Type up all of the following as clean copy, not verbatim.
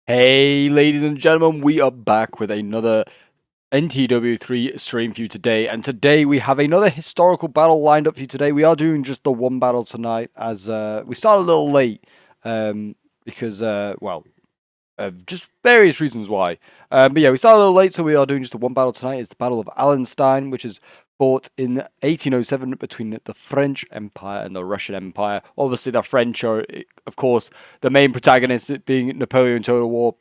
Hey, ladies and gentlemen, we are back with another NTW3 stream for you today. And today we have another historical battle lined up for you today. We are doing just the one battle tonight as we started a little late because, just various reasons why. But yeah, we started a little late, so we are doing just the one battle tonight. It's the Battle of Allenstein, which is fought in 1807 between the French Empire and the Russian Empire. Obviously, the French are, of course, the main protagonists, being Napoleon Total War.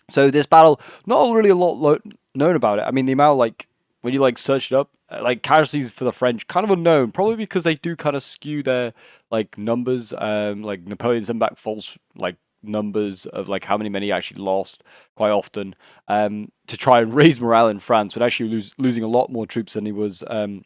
So this battle, not really a lot known about it. I mean, the amount, when you search it up, casualties for the French, kind of unknown, probably because they do kind of skew their numbers. Napoleon sent back false numbers of how many he actually lost quite often to try and raise morale in France, but actually losing a lot more troops than he was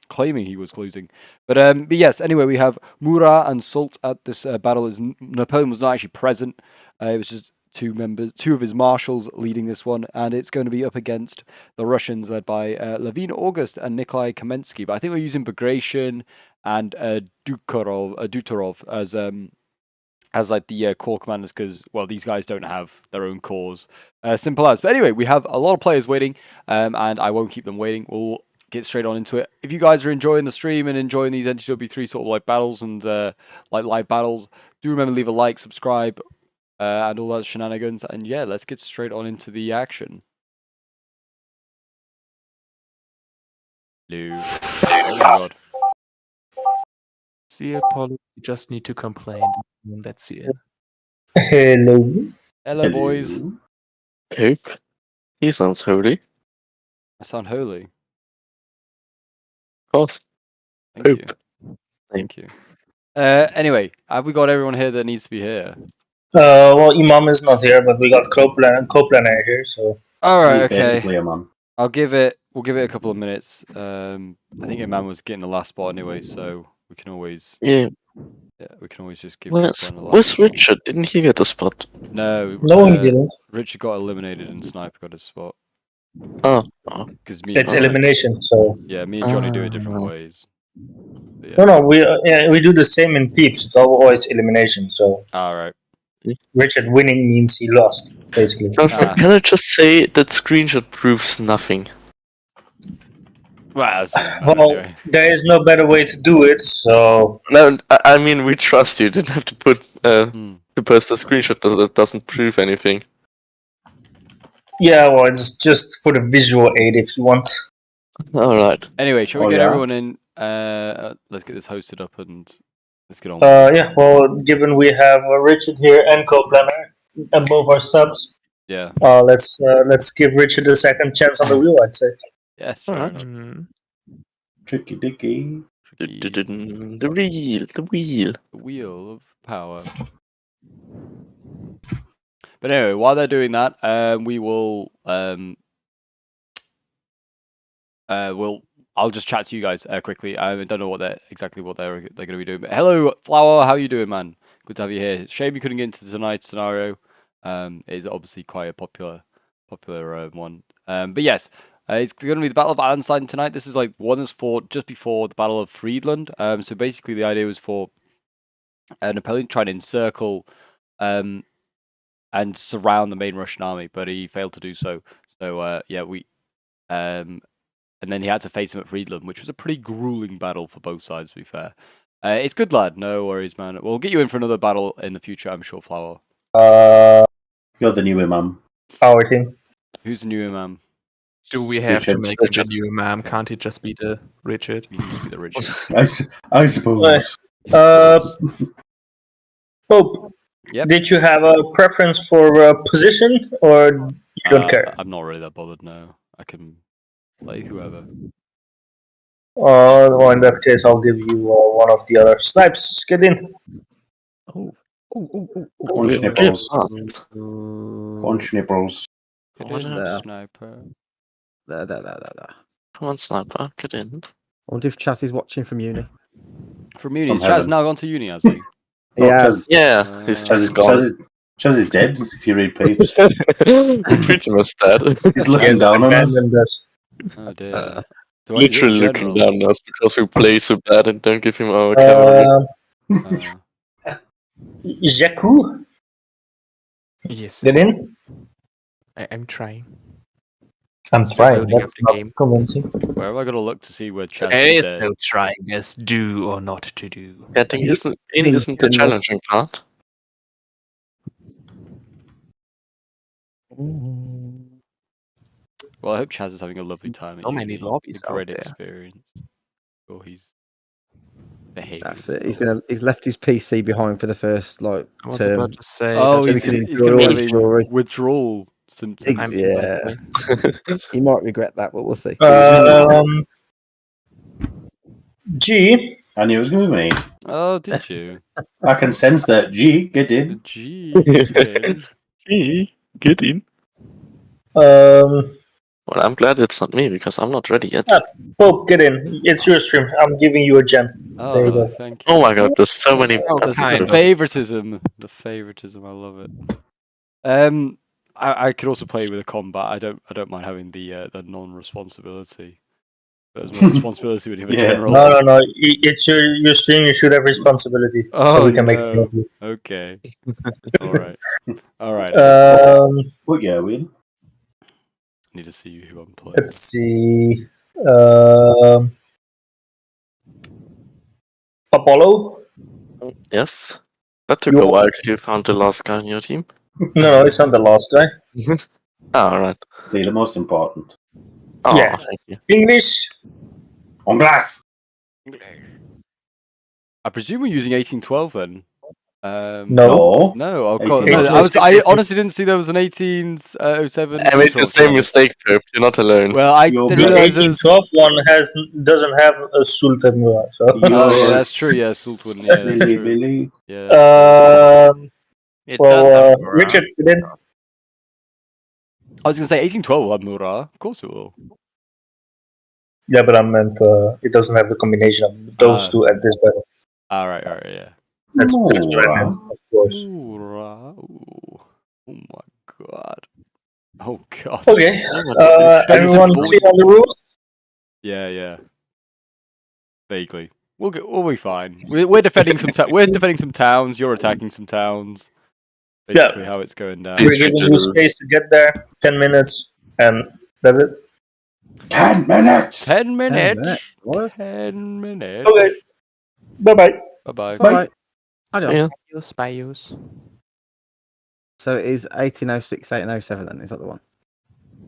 claiming he was losing. But yes, anyway, we have Murat and Soult at this battle. As Napoleon was not actually present. It was just two of his marshals leading this one, and it's going to be up against the Russians led by Levine August and Nikolai Kamensky. But I think we're using Bagration and Dutorov as the corps commanders, because these guys don't have their own corps. Simple as. But anyway, we have a lot of players waiting, and I won't keep them waiting. We'll get straight on into it. If you guys are enjoying the stream and enjoying these NTW3 sort of battles and live battles, do remember to leave a like, subscribe, and all that shenanigans. And yeah, let's get straight on into the action. Hello. Oh my god. See, Paul, you just need to complain. That's it. Hello. Hello, boys. Hope. He sounds holy. I sound holy. Of course. Thank Hope. you. Thank you. Anyway, have we got everyone here that needs to be here? Well, Imam is not here, but we got Coplaner here, so. All right, He's okay. basically a mum. We'll give it a couple of minutes. I think Imam was getting the last spot anyway, so we can always we can always just give. Where's Richard? Didn't he get a spot? No, he didn't. Richard got eliminated and Sniper got a spot. Oh. Because It's elimination, so. Yeah, me and Johnny do it different ways. Yeah. No, we do the same in Peeps. It's always elimination, so. All right. Richard winning means he lost, basically. Can I just say that screenshot proves nothing? Well, anyway. There is no better way to do it, so. No, I mean, we trust you. You didn't have to put to post a screenshot that doesn't prove anything. Yeah, well, it's just for the visual aid if you want. Alright. Anyway, shall we get everyone in? Let's get this hosted up and let's get on. Yeah, well, given we have Richard here and Coplaner, and both are subs. Yeah. Let's give Richard a second chance on the wheel, I'd say. Yes. Tricky dicky. The wheel. The wheel of power. But anyway, while they're doing that, we will I'll just chat to you guys quickly. I don't know exactly what they're going to be doing. But hello, Flower. How are you doing, man? Good to have you here. Shame you couldn't get into tonight's scenario. It is obviously quite a popular one. But yes, it's going to be the Battle of Allenstein tonight. This is one that's fought just before the Battle of Friedland. So basically, the idea was for Napoleon trying to encircle and surround the main Russian army, but he failed to do so. So and then he had to face him at Friedland, which was a pretty grueling battle for both sides, to be fair. It's good, lad. No worries, man. We'll get you in for another battle in the future, I'm sure, Flower. You're the new imam. Our team. Who's the new imam? Do we have to make him the new imam? Can't he just be the Richard? He needs to be the Richard. I suppose. Pope. Yep. Did you have a preference for position, or you don't care? I'm not really that bothered, no. I can play whoever. Well, in that case, I'll give you one of the other. Snipes, get in. One schnipples. One schnipples. Get in, Sniper. There. Come on, Sniper, get in. I wonder if Chaz is watching from uni. From uni. Chaz now gone to uni, has he? Yes. Yeah, Chaz is dead, if you read Peeps. He's pretty much dead. He's looking down on us. Oh dear. Literally looking down on us because we play so bad and don't give him our camera. Jakku? Yes. Get in. I'm trying. I'm Still trying. building That's up the not game. convincing. Where am I gonna look to see where Chaz There is is today? no trying. There's do or not to do. Getting isn't in isn't the general. challenging part. Mm. Well, I hope Chaz is having a lovely time at So many uni. lobbies A great out there. experience. Or he's behaving. That's it. himself. He's left his PC behind for the first I was term. about to say. Oh, so does we it- can he's enjoy gonna be all his having jewelry. withdrawal symptoms. I'm in, by the Yeah, way. he might regret that, but we'll see. G. I knew it was going to be me. Oh, did you? I can sense that. G, get in. Gee, get in. Hey, get in. Um, Well, I'm glad it's not me because I'm not ready yet. Pope, get in. It's your stream. I'm giving you a gem. Oh, There you go. thank you. Oh my god, there's so many. Oh, That's kind the of. favoritism. The favoritism. I love it. I could also play with a combat. I don't mind having the non-responsibility. But there's more responsibility when you have a Yeah. general. No. It's your stream. You should have responsibility. So we can make fun of you. Okay. All right. All right. What year are we in? Need to see who I'm playing. Let's see. Apollo? Yes. That took You- a while till you found the last guy in your team. No, it's not the last guy. Ah, alright. Be the most important. Oh, Yes. thank you. English? On glass. I presume we're using 1812 then. No. No, of 1812. course. No, I honestly didn't see there was an 1807. I made the same mistake, Pope. You're not alone. Well, I You're didn't The realize there was... 1812 one doesn't have a Sultan Murat. So. Oh, yeah, that's true. Yeah, Sultan. Yeah, that's Billy, true. Billy. Yeah. It does have Murat. Richard, then. I was gonna say 1812 will have Murat. Of course it will. Yeah, but I meant it doesn't have the combination of those two at this battle. All right, yeah. That's what I Murat. meant, of course. Murat. Ooh. Oh my god. Oh god. Okay. Expensive Everyone boys. clear on the rules? Yeah. Vaguely. We'll be fine. We're defending some we're defending some towns. You're attacking some towns. Basically, how it's going down. We're giving you space to get there. 10 minutes, and that's it. 10 minutes! 10 minutes. minutes. 10 minutes. Okay. Bye-bye. Bye-bye. Bye. Yeah. Bios. So it is 1806, 1807 then, is that the one?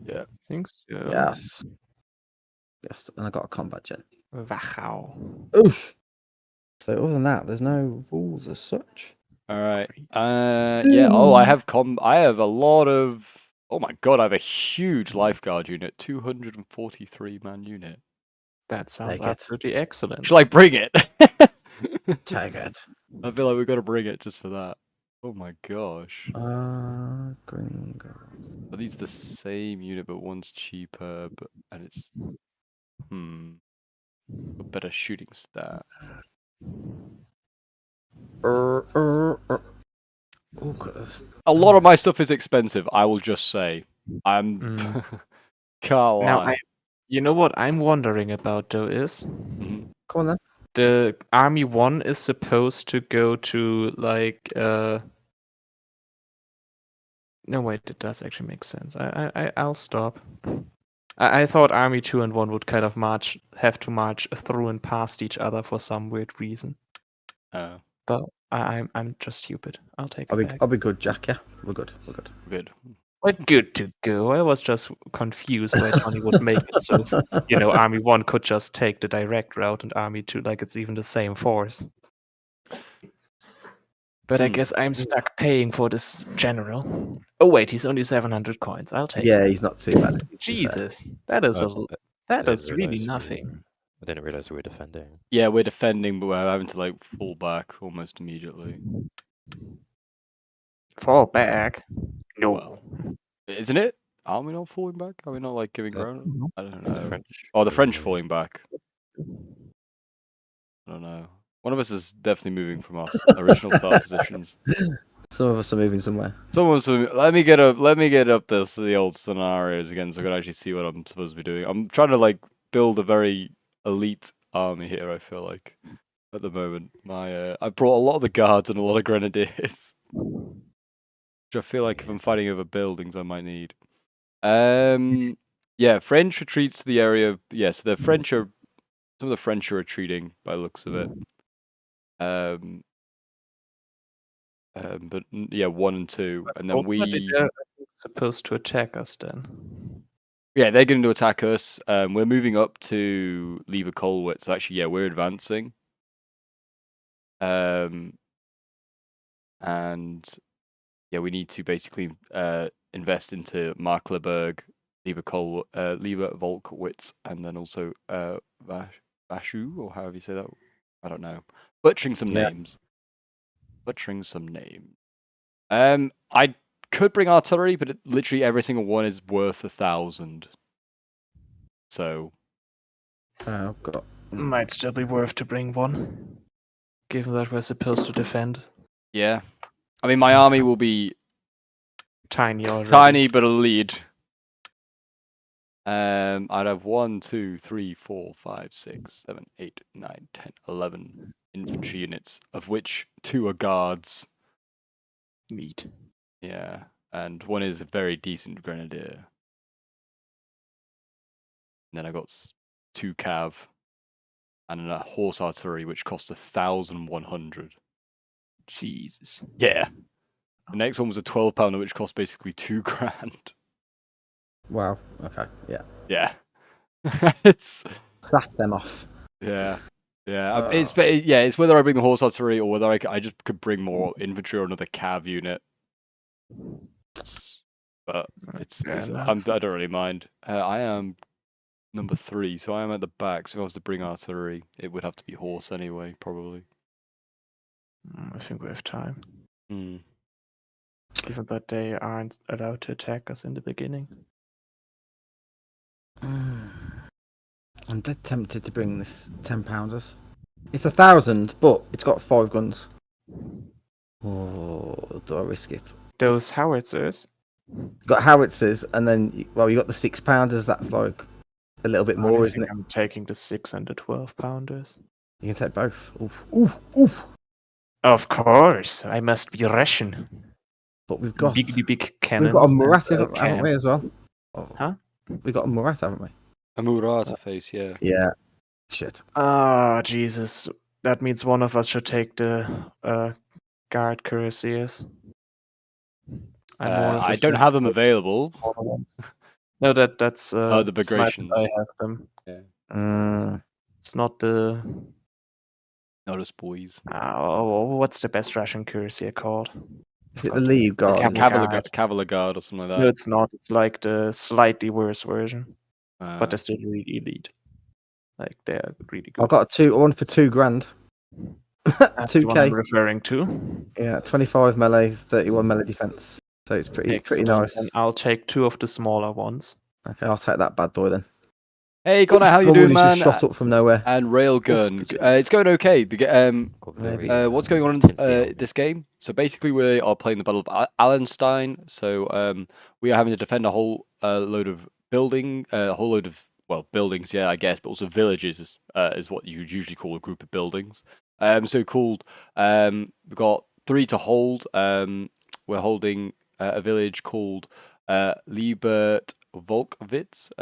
Yeah. I think so. Yes. Yes, and I got a combat gen. Wow. Oof. So other than that, there's no rules as such. All right. Yeah. Oh, I have a lot of. Oh my god, I have a huge lifeguard unit, 243 man unit. That sounds Take it. absolutely excellent. Shall I bring it? Take it. I feel like we've got to bring it just for that. Oh my gosh. Gringo. Are these the same unit, but one's cheaper, and it's a better shooting stat? Oh, goodness. A lot of my stuff is expensive. I will just say, I'm can't lie. Now, you know what I'm wondering about though is Come on then. the Army 1 is supposed to go to like no wait, it does actually make sense. I'll stop. I thought Army 2 and 1 would kind of have to march through and past each other for some weird reason. Oh, But I'm just stupid. I'll take it back. I'll be good, Jack, yeah? We're good. good. We're good to go. I was just confused why Johnny would make it so, Army 1 could just take the direct route and Army 2, like it's even the same force. But I guess I'm stuck paying for this general. Oh wait, he's only 700 coins. I'll take it. Yeah, he's not too bad. to be fair. Jesus, that is really nothing. I didn't realize we were defending. Yeah, we're defending, but we're having to like fall back almost immediately. Fall back? No. Well, isn't it? Are we not falling back? Are we not like giving ground? I don't know. The French. Oh, the French falling back. I don't know. One of us is definitely moving from our original start positions. Some of us are moving somewhere. Let me get up the old scenarios again, so I can actually see what I'm supposed to be doing. I'm trying to like build a very elite army here. I feel like at the moment, I brought a lot of the guards and a lot of grenadiers, which I feel like if I'm fighting over buildings, I might need. Yeah, French retreats to the area of yes, the French are some of the French are retreating by the looks of it. But yeah, 1 and 2, and then Ultimately, we they're I think, supposed to attack us then. yeah, they're going to attack us. We're moving up to Lieber Kolwitz. Actually, yeah, we're advancing. And yeah, we need to basically invest into Markleberg, Lieber Volkowitz, and then also Vashu, or however you say that. I don't know. Butchering some names. I could bring artillery, but literally every single one is worth 1,000. So I've got. Might still be worth to bring one, given that we're supposed to defend. yeah, I mean my army will be Tiny already. tiny but a lead. I'd have 1, 2, 3, 4, 5, 6, 7, 8, 9, 10, 11 infantry units, of which 2 are guards. Neat. Yeah, and 1 is a very decent grenadier. And then I got 2 cav and a horse artillery, which costs 1,100. Jesus. Yeah. The next one was a 12-pounder, which cost basically 2 grand. Wow. Okay. Yeah. Yeah. It's Sack them off. yeah. It's whether I bring the horse artillery or whether I just could bring more infantry or another cav unit. But I don't really mind. I am number 3, so I am at the back. So if I was to bring artillery, it would have to be horse anyway, probably. I think we have time. Hmm. Given that they aren't allowed to attack us in the beginning. I'm dead tempted to bring this 10-pounders. It's 1,000, but it's got 5 guns. Oh, do I risk it? Those howitzers. Got howitzers, and then you got the 6-pounders. That's like a little bit more, isn't it? I'm taking the 6 and the 12-pounders. You can take both. Oof. Of course, I must be Russian. But we've got big cannons. we've got a Murat, haven't we, as well? Oh. Huh? We've got a Murat, haven't we? A Murata face, yeah. Yeah. Shit. Ah, Jesus. That means one of us should take the guard cuirassiers. I don't have them available. No, that's the Sniper, Bagrations. I have them. Yeah. It's not the. Not us boys. What's the best Russian cuirassier called? Is it the League Guard? Cavalier Guard or something like that. No, it's not. It's like the slightly worse version, but they're still really elite. Like they're really good. I've got one for 2 grand. That's the one I'm 2k. referring to. Yeah, 25 melee, 31 melee defense. So it's pretty nice. And I'll take 2 of the smaller ones. Okay, I'll take that bad boy then. Hey Connor, how you doing, man? Just shot up from nowhere. And Railgun. It's going okay. What's going on in this game? So basically, we are playing the Battle of Allenstein. So we are having to defend a whole load of buildings, yeah, I guess, but also villages is what you would usually call a group of buildings. We've got 3 to hold. We're holding a village called Liebert Volkowitz,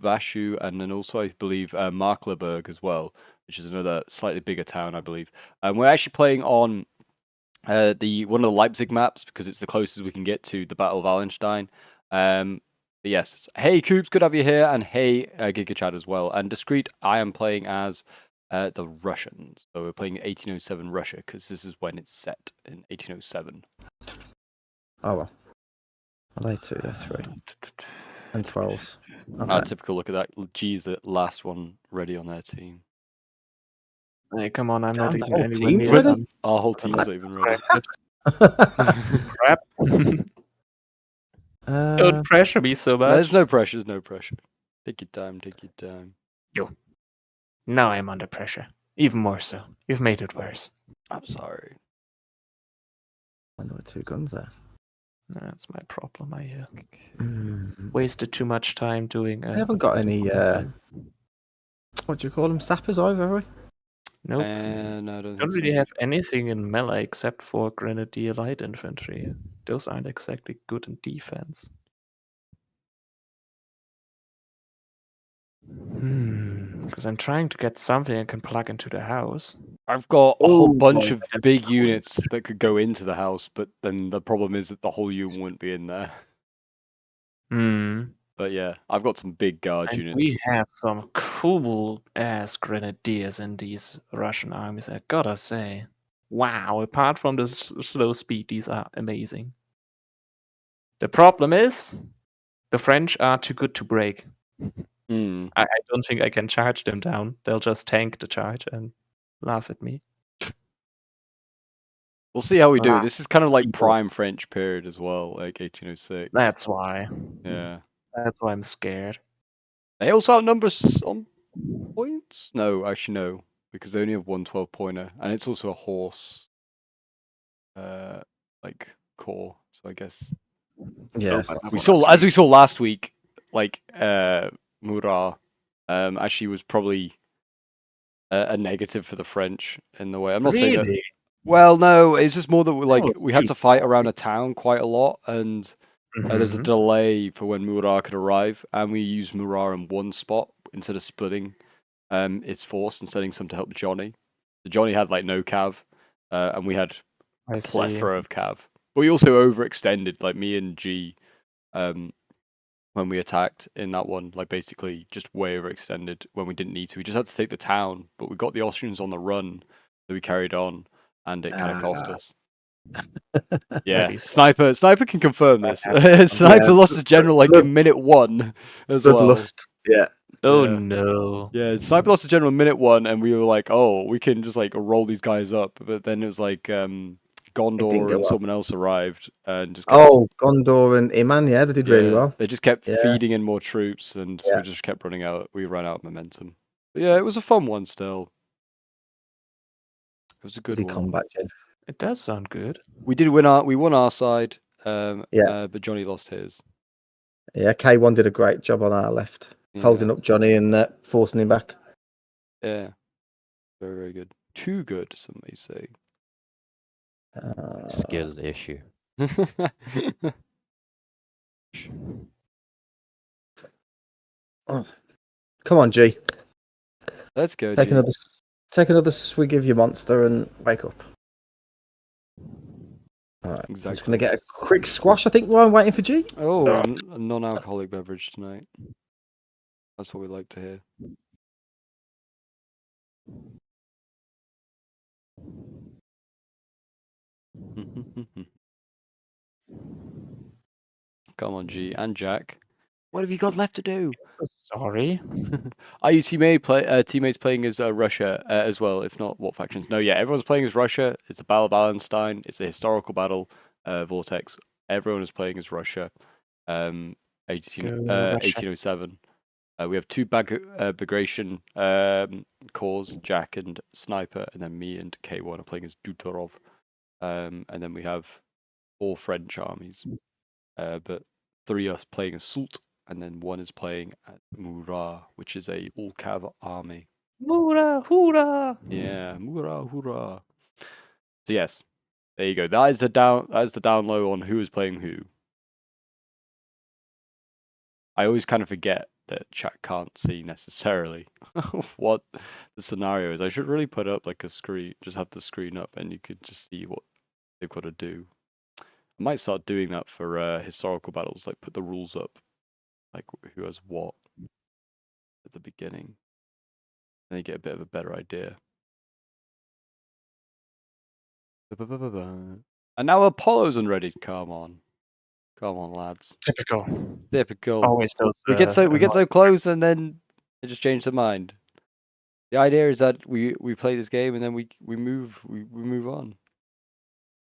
Vashu, and then also I believe Markleberg as well, which is another slightly bigger town, I believe. We're actually playing on one of the Leipzig maps because it's the closest we can get to the Battle of Allenstein. But yes, hey Coops, good to have you here, and hey GigaChad as well. And Discreet, I am playing as the Russians, so we're playing 1807 Russia because this is when it's set in 1807. Oh well. Are they 2? They're 3. And 12s. Okay. Typical look at that. G's the last one ready on their team. Hey, come on, I'm not Damn, even the whole anywhere team's near ready? them. Our whole team's not even ready. Crap. Don't pressure me so much. There's no pressure, Take your time. Yo. Now I'm under pressure. Even more so. You've made it worse. I'm sorry. I know 2 guns there. That's my problem. I wasted too much time doing. I haven't got any. What do you call them? Sappers either, have we? Nope. No, I don't really have anything in melee except for Grenadier light infantry. Those aren't exactly good in defense. Because I'm trying to get something I can plug into the house. I've got a whole Oh, bunch boy, of that's big cool. units that could go into the house, but then the problem is that the whole unit wouldn't be in there. Hmm. But yeah, I've got some big guard And units. we have some cool ass grenadiers in these Russian armies, I gotta say. Wow, apart from the slow speed, these are amazing. The problem is, the French are too good to break. Hmm. I don't think I can charge them down. They'll just tank the charge and laugh at me. We'll see how we do. Ah, This is kind of like people. prime French period as well, like 1806. That's why. Yeah. That's why I'm scared. They also outnumber us on points? No, actually no, because they only have one 12-pointer, and it's also a horse, like core. So I guess Yes. but we I saw, wanna as we saw last week, like Murat, actually was probably a negative for the French in the way. I'm not saying that. Really? Well, no, it's just more that was we had to fight around a town quite a lot, and there's a Mhm. delay for when Murat could arrive, and we used Murat in one spot instead of splitting its force and sending some to help Johnny. So Johnny had like no cav, and we had a I see. plethora of cav. But we also overextended, like me and G, when we attacked in that one, like basically just way overextended when we didn't need to. We just had to take the town, but we got the Austrians on the run, so we carried on, and it kind of cost us. Yeah, Maybe so. Sniper can confirm this. Yeah. Sniper lost his general like in minute 1 as well. Bloodlust. Yeah. Oh Yeah. no. Yeah, Sniper lost his general in minute 1, and we were like, oh, we can just like roll these guys up. But then it was like didn't Gondor go and well. someone else arrived and just kept, Oh, Gondor and Iman, yeah, they did really well. They just kept Yeah. feeding in more troops, and Yeah. we just kept running out. We ran out of momentum. But yeah, it was a fun one still. It was a good Bloody one. combat, Jen. It does sound good. We won our side, but Johnny lost his. Yeah, K1 did a great job on our left, holding Yeah. up Johnny and forcing him back. Yeah, very, very good. Too good, some may say. Skill issue. Oh. Come on, G. Let's go, Take G. another swig of your monster and wake up. All right. I'm just Exactly. going to get a quick squash, I think, while I'm waiting for G. Oh, a non-alcoholic beverage tonight. That's what we like to hear. Come on, G and Jack. What have you got left to do? So sorry. Are you teammates playing as Russia as well? If not, what factions? No, yeah, everyone's playing as Russia. It's a Battle of Allenstein. It's a historical battle. Vortex. Everyone is playing as Russia. 1807. We have two Bagration cores, Jack and Sniper, and then me and K1 are playing as Dutorov. And then we have 4 French armies, but 3 are playing as Soult, and then 1 is playing as Murat, which is a all-cav army. Hoorah! Hoorah! Yeah, Murat, hoorah! So yes, there you go. That is the down low on who is playing who. I always kind of forget that chat can't see necessarily what the scenario is. I should really put up like a screen, just have the screen up, and you could just see what they've got to do. I might start doing that for historical battles, like put the rules up, like who has what at the beginning. Then you get a bit of a better idea. And now Apollo's ready. Come on, lads. Typical. Typical. Always those. We get so close, and then they just change their mind. The idea is that we play this game, and then we move on.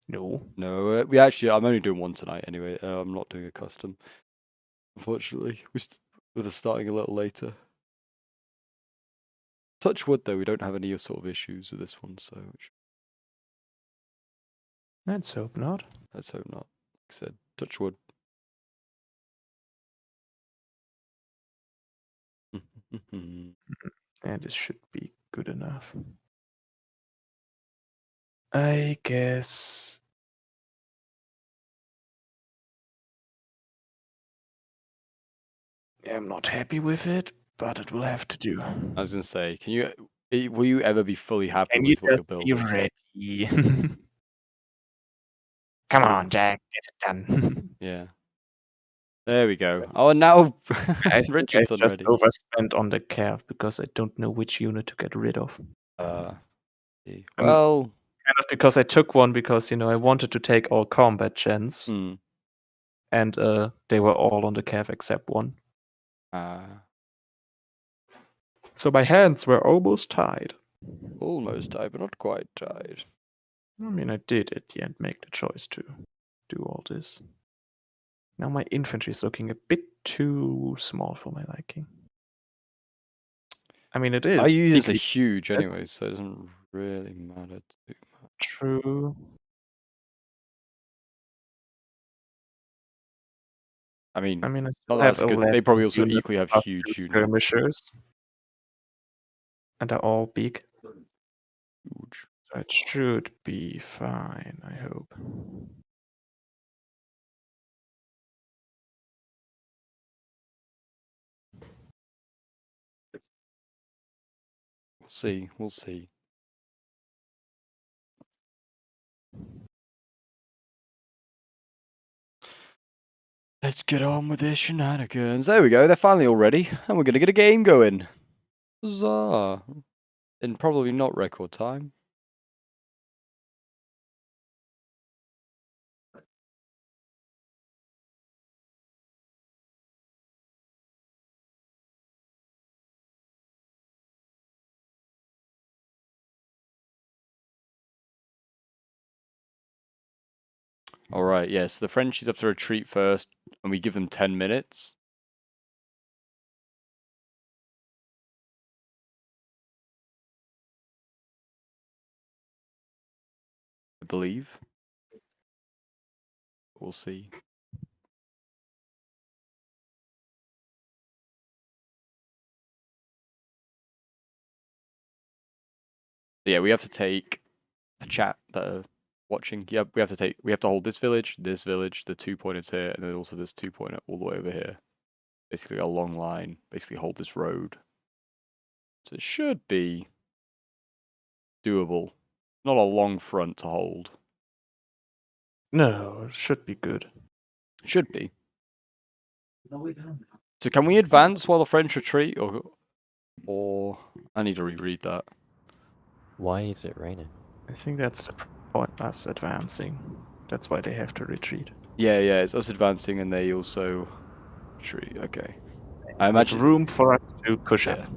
No. No, we actually. I'm only doing one tonight anyway. I'm not doing a custom, unfortunately. We're starting a little later. Touch wood, though, we don't have any sort of issues with this one, so Let's hope not. let's hope not. Like I said, touch wood. And this should be good enough. I guess. I'm not happy with it. but it will have to do. I was gonna say, will you ever be fully happy Can you with what your just build be is? ready? Come on, Jack, get it done. Yeah. There we go. Oh, and now I think I Richardson just ready. overspent on the Cav because I don't know which unit to get rid of. Well, Kind of because I took one because I wanted to take all combat gens, hmm. and they were all on the Cav except one. So my hands were almost tied. Almost tied, but not quite tied. I mean, I did at the end make the choice to do all this. Now my infantry is looking a bit too small for my liking. I mean, it is. Our users are bigly- huge That's- anyway, so it doesn't really matter too much. True. I mean, I not still that have that's a good thing. 11 They probably also units equally have plus huge 2 units. skirmishers. And they're all big. Huge. So it should be fine, I hope. We'll see. We'll see. Let's get on with this shenanigans. There we go. They're finally all ready, and we're gonna get a game going. Huzzah! In probably not record time. All right. Yes, the Frenchies have to retreat first, and we give them 10 minutes. I believe. We'll see. Yeah, we have to take the chat that are watching. Yeah, we have to hold this village, the 2 pointers here, and then also this 2 pointer all the way over here. Basically a long line. Basically hold this road. So it should be doable. Not a long front to hold. No, it should be good. Should be. So can we advance while the French retreat, or I need to reread that. Why is it raining? I think that's the point, us advancing. That's why they have to retreat. Yeah, it's us advancing and they also retreat. Okay. I Like imagine room for us to push up.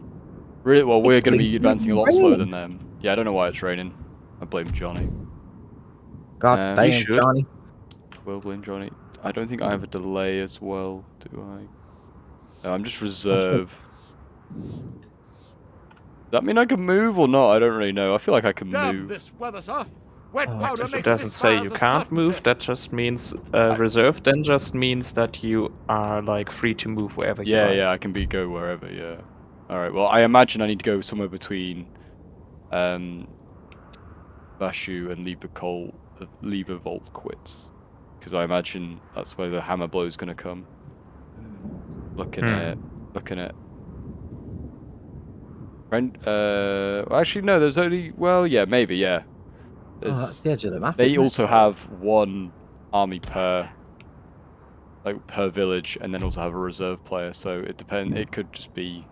really well. We're It's going to be blinking advancing a lot slower rain. than them. Yeah, I don't know why it's raining. I blame Johnny. God We damn, should. Johnny. Will blame Johnny. I don't think I have a delay as well, do I? No, I'm just reserve. Does that mean I can move or not? I don't really know. I feel like I can move. This weather, sir. Wet Oh, powder If makes it doesn't this say fire's you a can't move, certainty. that just means reserved. Then just means that you are like free to move wherever you like. Yeah, I can go wherever, yeah. Alright, well, I imagine I need to go somewhere between Bashu and Liebervolkwitz. Because I imagine that's where the hammer blow is going to come. Looking at... actually, no, there's only... Well, yeah, maybe, yeah. That's the edge of the map. They isn't it? also have one army per village, and then also have a reserve player. So it depends. It could just be,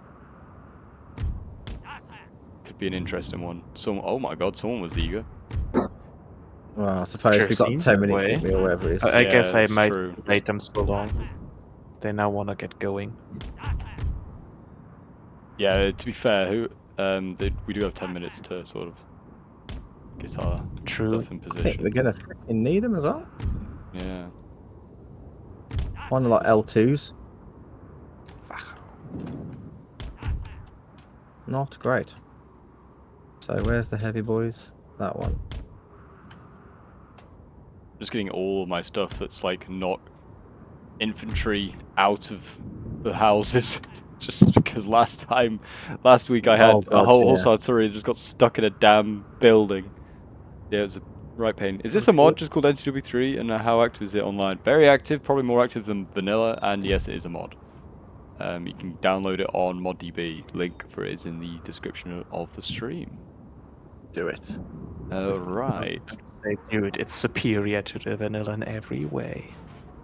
an interesting one. Oh my God, someone was eager. Well, I suppose Sure we've got seems 10 that minutes way. in me or whatever it is. I Yeah, guess I that's might true. wait them so long. They now want to get going. Yeah, to be fair, we do have 10 minutes to sort of get our True. stuff in I think position. we're gonna freaking need them as well. Yeah. On a lot L2s. Not great. So where's the heavy boys? That one. Just getting all of my stuff that's like not infantry out of the houses. Just because last week I had Oh, a God, whole yeah. horse artillery just got stuck in a damn building. Yeah, it was a right pain. Is this a mod just called NTW3, and how active is it online? Very active, probably more active than vanilla, and yes, it is a mod. You can download it on ModDB. Link for it is in the description of the stream. Do it. Right. Say, dude, it's superior to the vanilla in every way.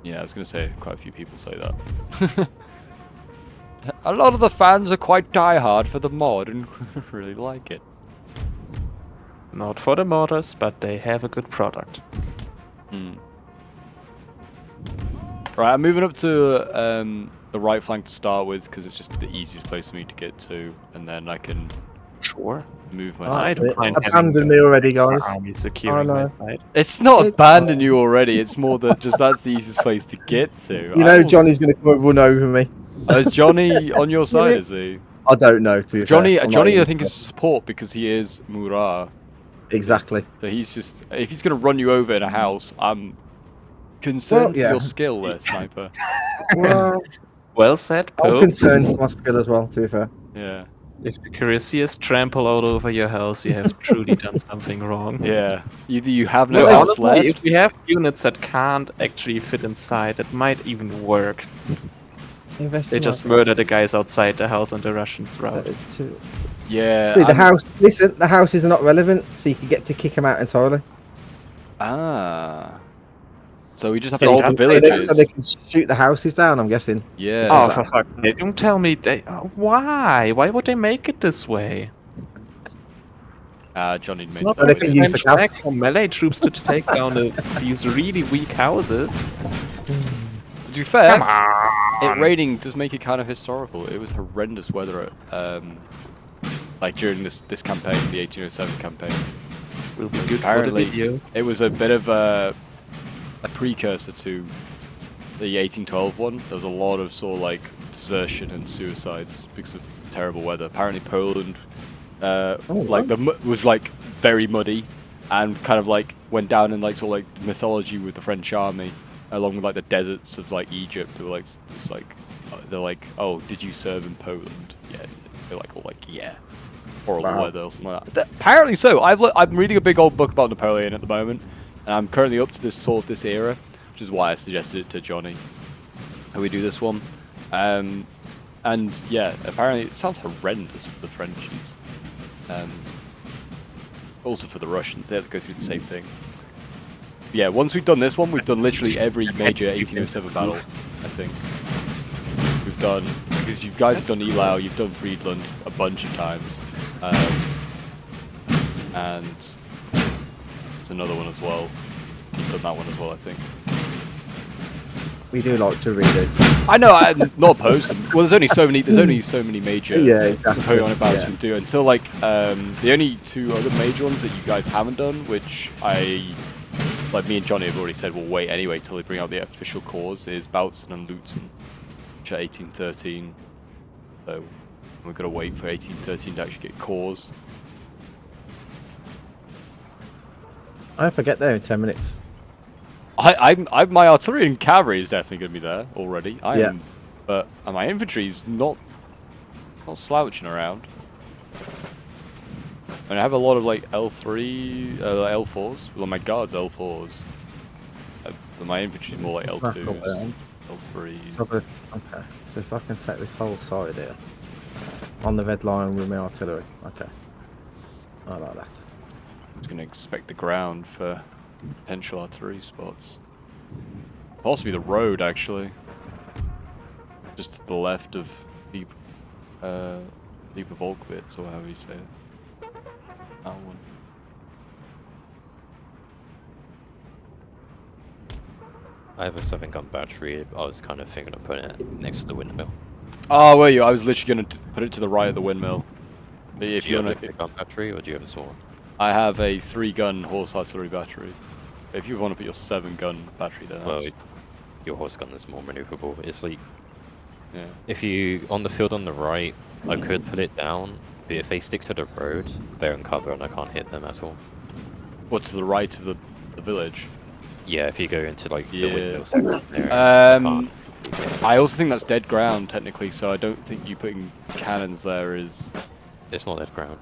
Yeah, I was going to say quite a few people say that. A lot of the fans are quite diehard for the mod and really like it. Not for the modders, but they have a good product. Right, I'm moving up to the right flank to start with because it's just the easiest place for me to get to, and then I can Sure. move Oh, myself. I that's don't it. mind having Abandon me already, guys. army securing Oh, my no. side. It's not It's abandon fine. you already. It's more that just that's the easiest place to get to. You know, Johnny's going to come and run over me. Is Johnny on your side? Really? Is he? I don't know. To be Johnny, fair. I'm not Johnny, I even think sure. is support because he is Murat. Exactly. So he's just if he's gonna run you over in a house, I'm concerned Well, yeah. for your skill there, sniper. Well, Well said, I'm Pope. concerned for my skill as well. To be fair. Yeah. If the Cuirassiers trample all over your house, you have truly done something wrong. Yeah. Either you have no Well, house honestly, left. if we have units that can't actually fit inside, it might even work. Invest They in just my- murder the guys outside the house and the Russians rout. It's too- Yeah. See, the I'm- house. Listen, the house is not relevant, so you can get to kick them out entirely. Ah. So we just have So, to you hold the can- so they- villages. so they can shoot the houses down. I'm guessing. Yeah. Oh, for fuck's sake, don't tell me they... why? Why would they make it this way? Johnny It's made not the Well, they like choice. can use the French cap. back from melee troops to take down these really weak houses. To be fair, Come on! it raining does make it kind of historical. It was horrendous weather like during this campaign, the 1807 campaign. Will be good for the Apparently, video. it was a bit of a precursor to the 1812 one. There was a lot of sort of like desertion and suicides because of terrible weather. Apparently, Poland, like was like very muddy, and kind of like went down in like sort of like mythology with the French army, along with like the deserts of like Egypt. They were like, it's like they're like, oh, did you serve in Poland? Yeah, they're like all like, yeah. Horrible weather or something like that. Apparently so. I'm reading a big old book about Napoleon at the moment, and I'm currently up to this era, which is why I suggested it to Johnny. How we do this one, and yeah, apparently it sounds horrendous for the Frenchies. Also for the Russians, they have to go through the same thing. Yeah, once we've done this one, we've done literally every major 1807 battle, I think. We've done, because you guys have done Eylau, you've done Friedland a bunch of times. And there's another one as well. You've done that one as well, I think. We do like to read it. I know, I'm not opposed to them. Well, there's only so many major Yeah, exactly. Napoleonic battles Yeah. you can do until like the only two other major ones that you guys haven't done, which like me and Johnny have already said we'll wait anyway till they bring out the official cores, is Bautzen and Lutzen, which are 1813. So we've got to wait for 1813 to actually get cores. I hope I get there in 10 minutes. My artillery and cavalry is definitely going to be there already. Yeah. But my infantry's not slouching around. And I have a lot of like L3, L4s. Well, my guards L4s. But my infantry's more like L2s, L3s. So, okay, so if I can take this whole side here, on the red line with my artillery, okay. I like that. I'm just going to inspect the ground for potential artillery spots. Possibly the road, actually. Just to the left of Deep Volkwitz, or however you say it. That one. I have a 7-gun battery. I was kind of thinking of putting it next to the windmill. Oh, were you? I was literally going to put it to the right of the windmill. But if Do you you have a want to, big gun battery, or do you have a small one? I have a 3-gun horse artillery battery. If you want to put your 7-gun battery there, Well, that's- your horse gun is more maneuverable. It's like, yeah. if you, on the field on the right, I could put it down, but if they stick to the road, they're in cover and I can't hit them at all. What, to the right of the village? Yeah, if you go into like the Yeah. windmill section there, I Um, can't. I also think that's dead ground technically, so I don't think you putting cannons there is. It's not that ground.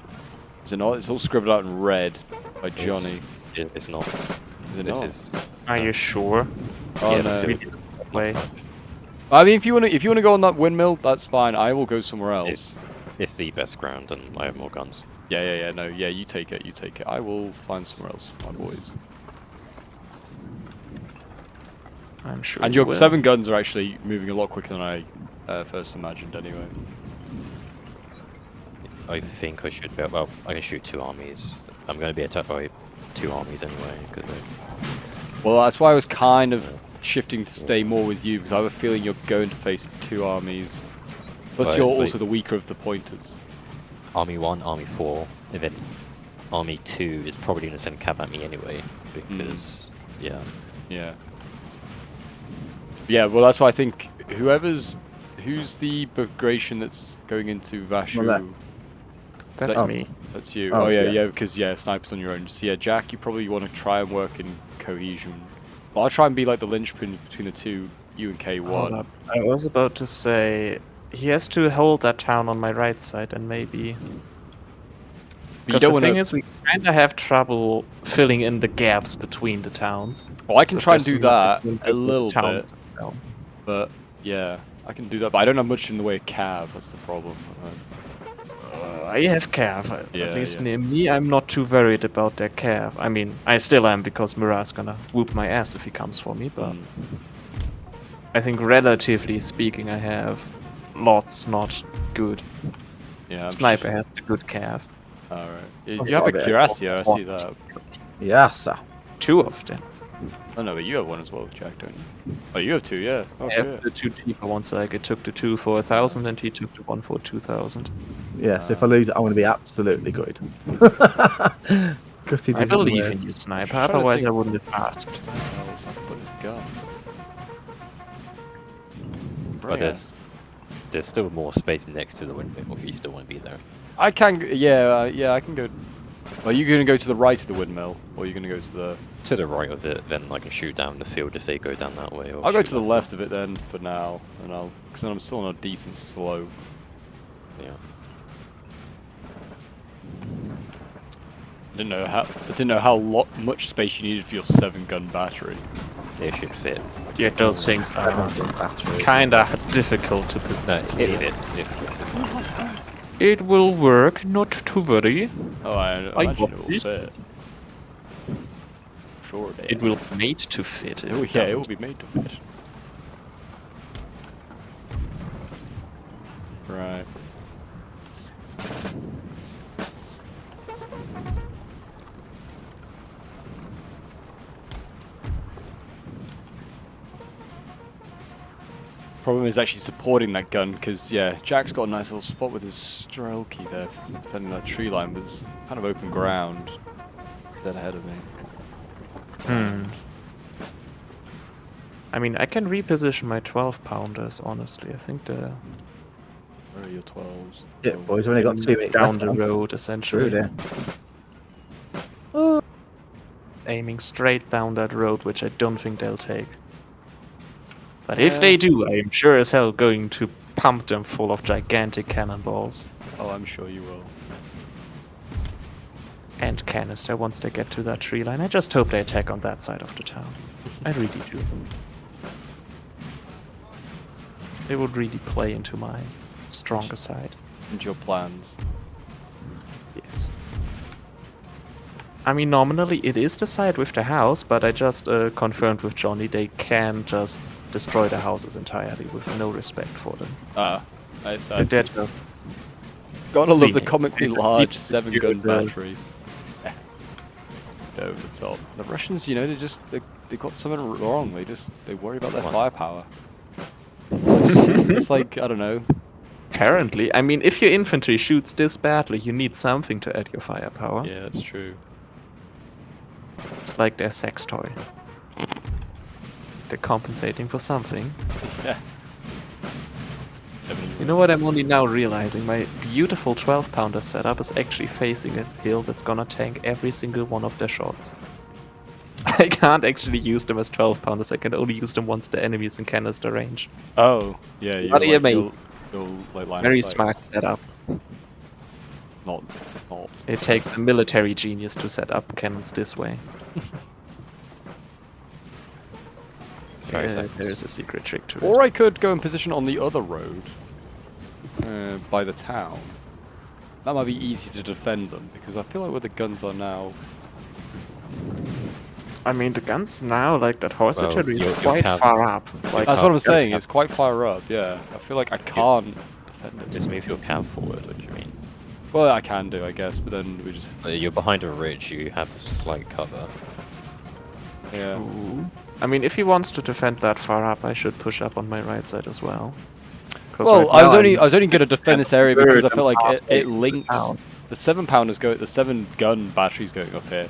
Is it not? It's all scribbled out in red by Johnny. It's not. Is it This not? is. Are you sure? Oh yeah, no. the We field did it that not way. touched. I mean, if you wanna go on that windmill, that's fine. I will go somewhere else. It's the best ground, and I have more guns. Yeah. No, yeah. You take it. I will find somewhere else for my boys. I'm sure. And you your will. 7 guns are actually moving a lot quicker than I first imagined. Anyway. I think I should be. Well, I can shoot 2 armies. I'm going to be attacked by 2 armies anyway. Cause Well, that's why I was kind of shifting to stay more with you, because I have a feeling you're going to face 2 armies. Plus, Well, you're it's also like- the weaker of the pointers. Army 1, Army 4, and then Army 2 is probably going to send cav at me anyway. Because, yeah. Yeah. Yeah, well, that's why I think who's the Bagration that's going into Vashu? Well, That's that- me. That's you. Oh, Oh, yeah, yeah. because, snipers on your own. So, yeah, Jack, you probably want to try and work in cohesion. Well, I'll try and be like the linchpin between the two, you and K1. Hold up. I was about to say he has to hold that town on my right side, and maybe. But you Because don't the want thing to. is, we kind of have trouble filling in the gaps between the towns. Well, I can So try and there's do some that between a little towns bit, themselves. but yeah, I can do that. But I don't have much in the way of cav. That's the problem. I have cav. Yeah, At least yeah. near me, I'm not too worried about their cav. I mean, I still am because Murat's gonna whoop my ass if he comes for me, but I think relatively speaking, I have lots not good. Yeah. Sniper has the good cav. All right. You Oh, have a yeah. Cuirassier. I see that. Yes, sir. 2 of them. Oh no, but you have one as well, Jack, don't you? Oh, you have 2, yeah. Oh I have shit. the 2 cheaper ones, like I took the 2 for 1,000 and he took the 1 for 2,000. Yes, if I lose it, I'm going to be absolutely gutted. Gutted I isn't the believe word. in you, Sniper, trying to otherwise think- I wouldn't have asked. Oh, so I can put his gun. But there's still more space next to the windmill if you still want to be there. I can, yeah, I can go. Are you gonna go to the right of the windmill, or are you gonna go to the? To the right of it, then I can shoot down the field if they go down that way. Or I'll go shoot to the up left of it then for now, and because then I'm still on a decent slope. Yeah. I didn't know how much space you needed for your 7-gun battery. They should fit. Yeah, those things are Battery. kinda difficult to No, position. it fits. It fits. It's fine. It will work, not to worry. Oh, I imagine got it will this. fit. Sure, It will be made to fit. If Oh, it yeah, it will doesn't. be made to fit. Right. Problem is actually supporting that gun, because yeah, Jack's got a nice little spot with his Strelkey there, defending that tree line, but it's kind of open ground dead ahead of me. I mean, I can reposition my 12-pounders, honestly. I think the Where are your 12s? Yeah, boys, we've only got 2 minutes down left. the now. road, essentially. Through there. Aiming straight down that road, which I don't think they'll take. But if Yeah. they do, I am sure as hell going to pump them full of gigantic cannonballs Oh, I'm sure you will. and canister once they get to that tree line. I just hope they attack on that side of the town. I really do. They would really play into my stronger side. Into your plans. Yes. I mean, nominally it is the side with the house, but I just confirmed with Johnny they can just destroy the houses entirely with no respect for them. I said. They're just Gotta love the Scenic. comically It's large deep 7-gun good, battery. Over the top. The Russians, you know, they got something wrong. They worry about their What? firepower. It's like, I don't know. apparently. I mean, if your infantry shoots this badly, you need something to add your firepower. Yeah, that's true. It's like their sex toy. They're compensating for something. Yeah. You know what I'm only now realizing? My beautiful 12-pounder setup is actually facing a hill that's gonna tank every single one of their shots. I can't actually use them as 12-pounders, I can only use them once the enemy's in canister range. Oh, yeah. You're What do you like, mean? you'll like line of Very sight. smart setup. Not. It takes a military genius to set up cannons this way. there is a secret trick to it. Or I could go in position on the other road, by the town. That might be easy to defend them, because I feel like where the guns are now... I mean, the guns now, like that horse Well, artillery is your quite cav- far up. Like, That's what I'm guns saying, have- it's quite far up, yeah. I feel like I can't defend it. Just move your cab forward, what do you mean? Well, I can do, I guess, but then we just... You're behind a ridge, you have slight cover. Yeah. True. I mean, if he wants to defend that far up, I should push up on my right side as well. 'Cause Well, right now I was only going to defend this area because I feel like half it way links... down. The 7-pounders go... The 7-gun battery's going up here.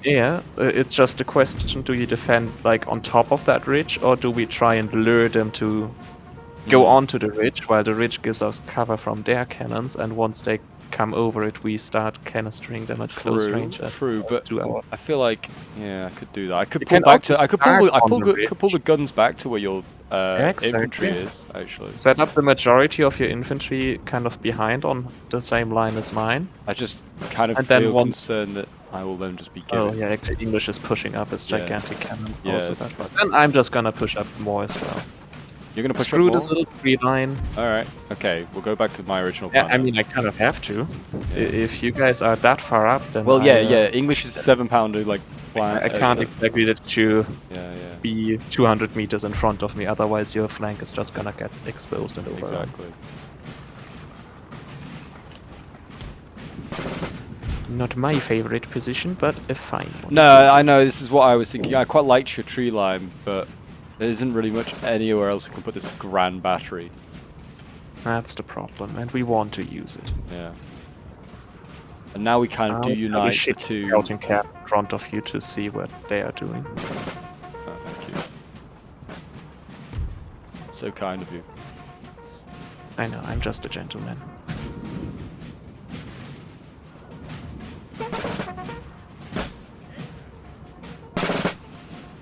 Yeah, it's just a question, do you defend like on top of that ridge, or do we try and lure them to go onto the ridge while the ridge gives us cover from their cannons, and once they come over it we start canistering them at close range. True, but to our... I feel like I could do that. I could You pull can back to. also I could start pull. on the could pull the guns back to where your exactly. infantry is. Actually, Set up the majority of your infantry kind of behind on the same line as mine. I just kind of And then feel once- concerned that I will then just be Oh given. yeah, actually English is pushing up his Yeah. gigantic cannon. Yeah, Also it's- that one. And I'm just gonna push up more as well. You're gonna push Screw up this more? little tree line. All right. Okay, we'll go back to my original Yeah, plan. I mean I kind of have to. If you guys are that far up, then well, I, yeah. English is 7-pounder like plan. I can't expect you to Yeah. be 200 meters in front of me, otherwise your flank is just gonna get exposed and overrun. Exactly. Not my favorite position, but a fine one. No, I know. This is what I was thinking. I quite liked your tree line, but there isn't really much anywhere else we can put this grand battery. That's the problem, and we want to use it. Yeah. And now we kind of do unite the two. Scouting cap in front of you to see what they are doing. Oh, thank you. So kind of you. I know, I'm just a gentleman.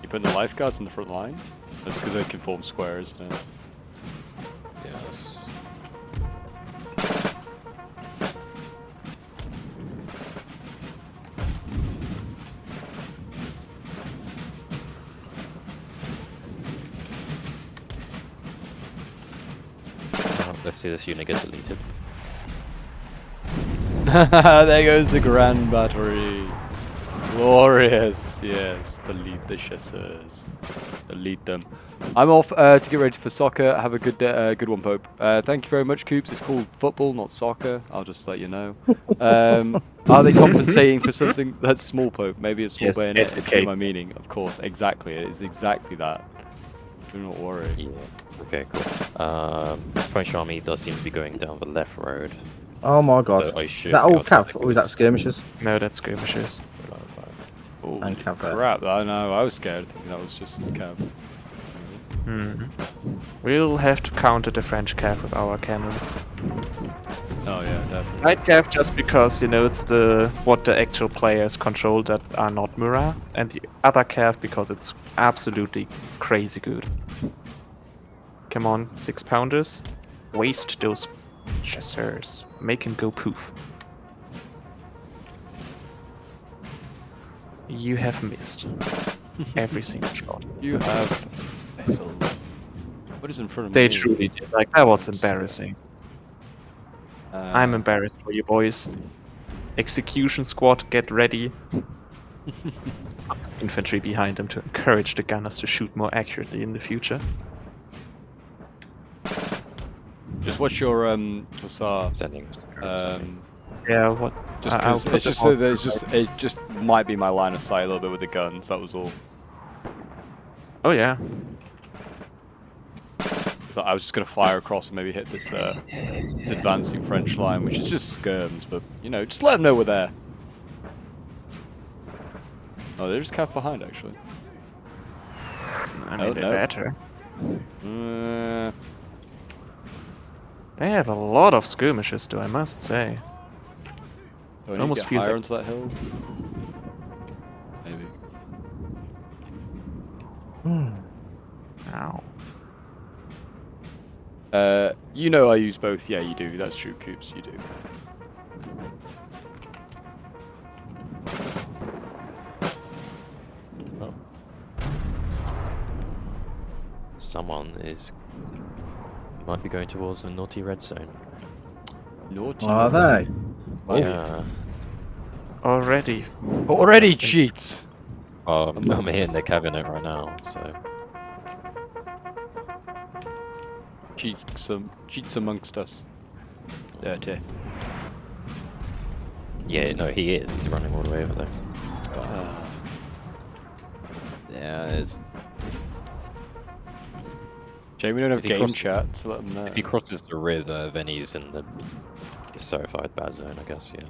You putting the lifeguards in the front line? That's because they can form squares, isn't it? Yes. Let's see this unit get deleted. There goes the grand battery. Glorious. Yes, delete the chasseurs. Delete them. I'm off to get ready for soccer. Have a good one, Pope. Thank you very much, Coops. It's called football, not soccer. I'll just let you know. Are they compensating for something that's small, Pope? Maybe a small Yes, bayonet. okay. If you know my meaning, of course. Exactly. It is exactly that. Do not worry. Yeah. Okay, cool. French army does seem to be going down the left road. Oh my god. So I Is should that be all able to cav, take or is that skirmishers? No, that's skirmishers. Oh, And cav there. crap! I know. I was scared, thinking that was just cav. We'll have to counter the French cav with our cannons. Oh yeah, definitely. Right cav just because, you know, it's what the actual players control that are not Murat, and the other cav because it's absolutely crazy good. Come on, 6-pounders. Waste those chasseurs. Make him go poof. You have missed every single shot. You have. What is in front of They me? truly did. Like, that was embarrassing. I'm Uh, embarrassed for you boys. Execution squad, get ready. Infantry behind them to encourage the gunners to shoot more accurately in the future. Just what's your hussar? Sending. Yeah, what? Just I'll because put it's them just on. that there's just it just might be my line of sight a little bit with the guns. That was all. Oh yeah. So I was just gonna fire across and maybe hit this advancing French line, which is just skirms, but you know, just let them know we're there. Oh, they're just cav behind actually. I No, mean, they're no. better. Uh, They have a lot of skirmishes, though, I must say. do I need Almost to get feels higher like- onto that hill? Maybe. Ow. You know I use both. Yeah, you do. That's true, Coops. You do. Oh. someone might be going towards the naughty red zone. Naughty. Are they? Yeah. Already. Already cheats. I'm here in the cabinet right now, so. Cheats amongst us. Dirty. Yeah, no, he is. He's running all the way over there. Yeah, it's. Shame we don't have If he game crosses- chat to let them know. If he crosses the river, then he's in the certified bad zone, I guess. Yeah.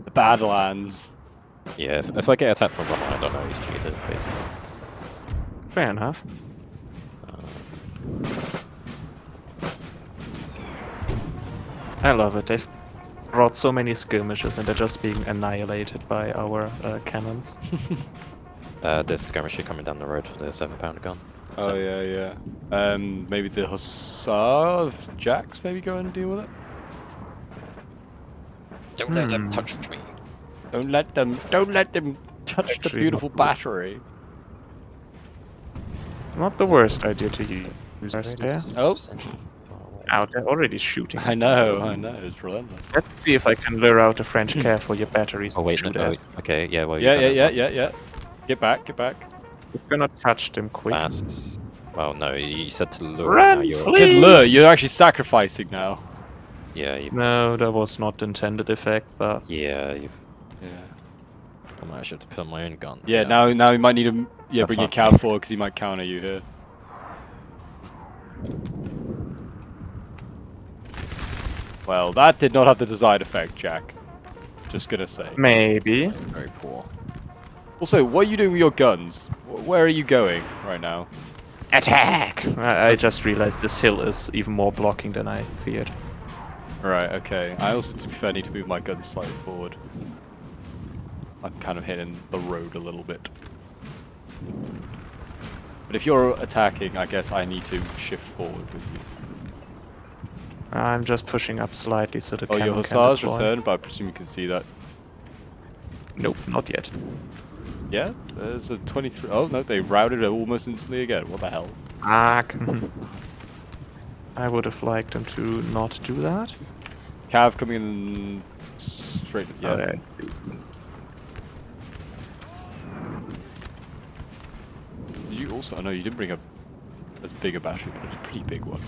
The Badlands. Yeah. If I get attacked from behind, I don't know he's cheated, basically. Fair enough. I love it. They've brought so many skirmishes and they're just being annihilated by our cannons. There's skirmisher coming down the road for the 7-pounder gun. Oh So- yeah. Maybe the Hussar of Jacks maybe go and deal with it. Don't let them touch me. Don't let them touch the Actually, beautiful not- battery. Not the worst idea to use there. Oh. Ow, they're already shooting. I know, it's relentless. Let's see if I can lure out a French care for your batteries. Oh wait, to no, shoot no, at. okay, yeah, well, you Yeah. kind of Get back. We're gonna touch them quick. fast. Well, no, you said to lure. Run, now you're, flee! Did lure, you're actually sacrificing now. Yeah, you've, No, that was not the intended effect, but yeah, you've. Yeah. I might actually have to put my own gun. Yeah, now you might need to bring your fuck. cow forward because he might counter you here. Well, that did not have the desired effect, Jack. Just gonna say. maybe. Very poor. Also, what are you doing with your guns? Where are you going right now? Attack! I just realized this hill is even more blocking than I feared. Right, okay. I also, to be fair, need to move my guns slightly forward. I'm kind of hitting the road a little bit. But if you're attacking, I guess I need to shift forward with you. I'm just pushing up slightly so the Oh, your cannon can Hussars deploy. returned, but I presume you can see that. Nope, not yet. Yeah, there's a 23. Oh, no, they routed it almost instantly again. What the hell? Fuck. I would have liked them to not do that. Cav coming in straight. Yeah. Oh, I see. Did you also? Oh, no, you didn't bring up as big a battery, but it's a pretty big one.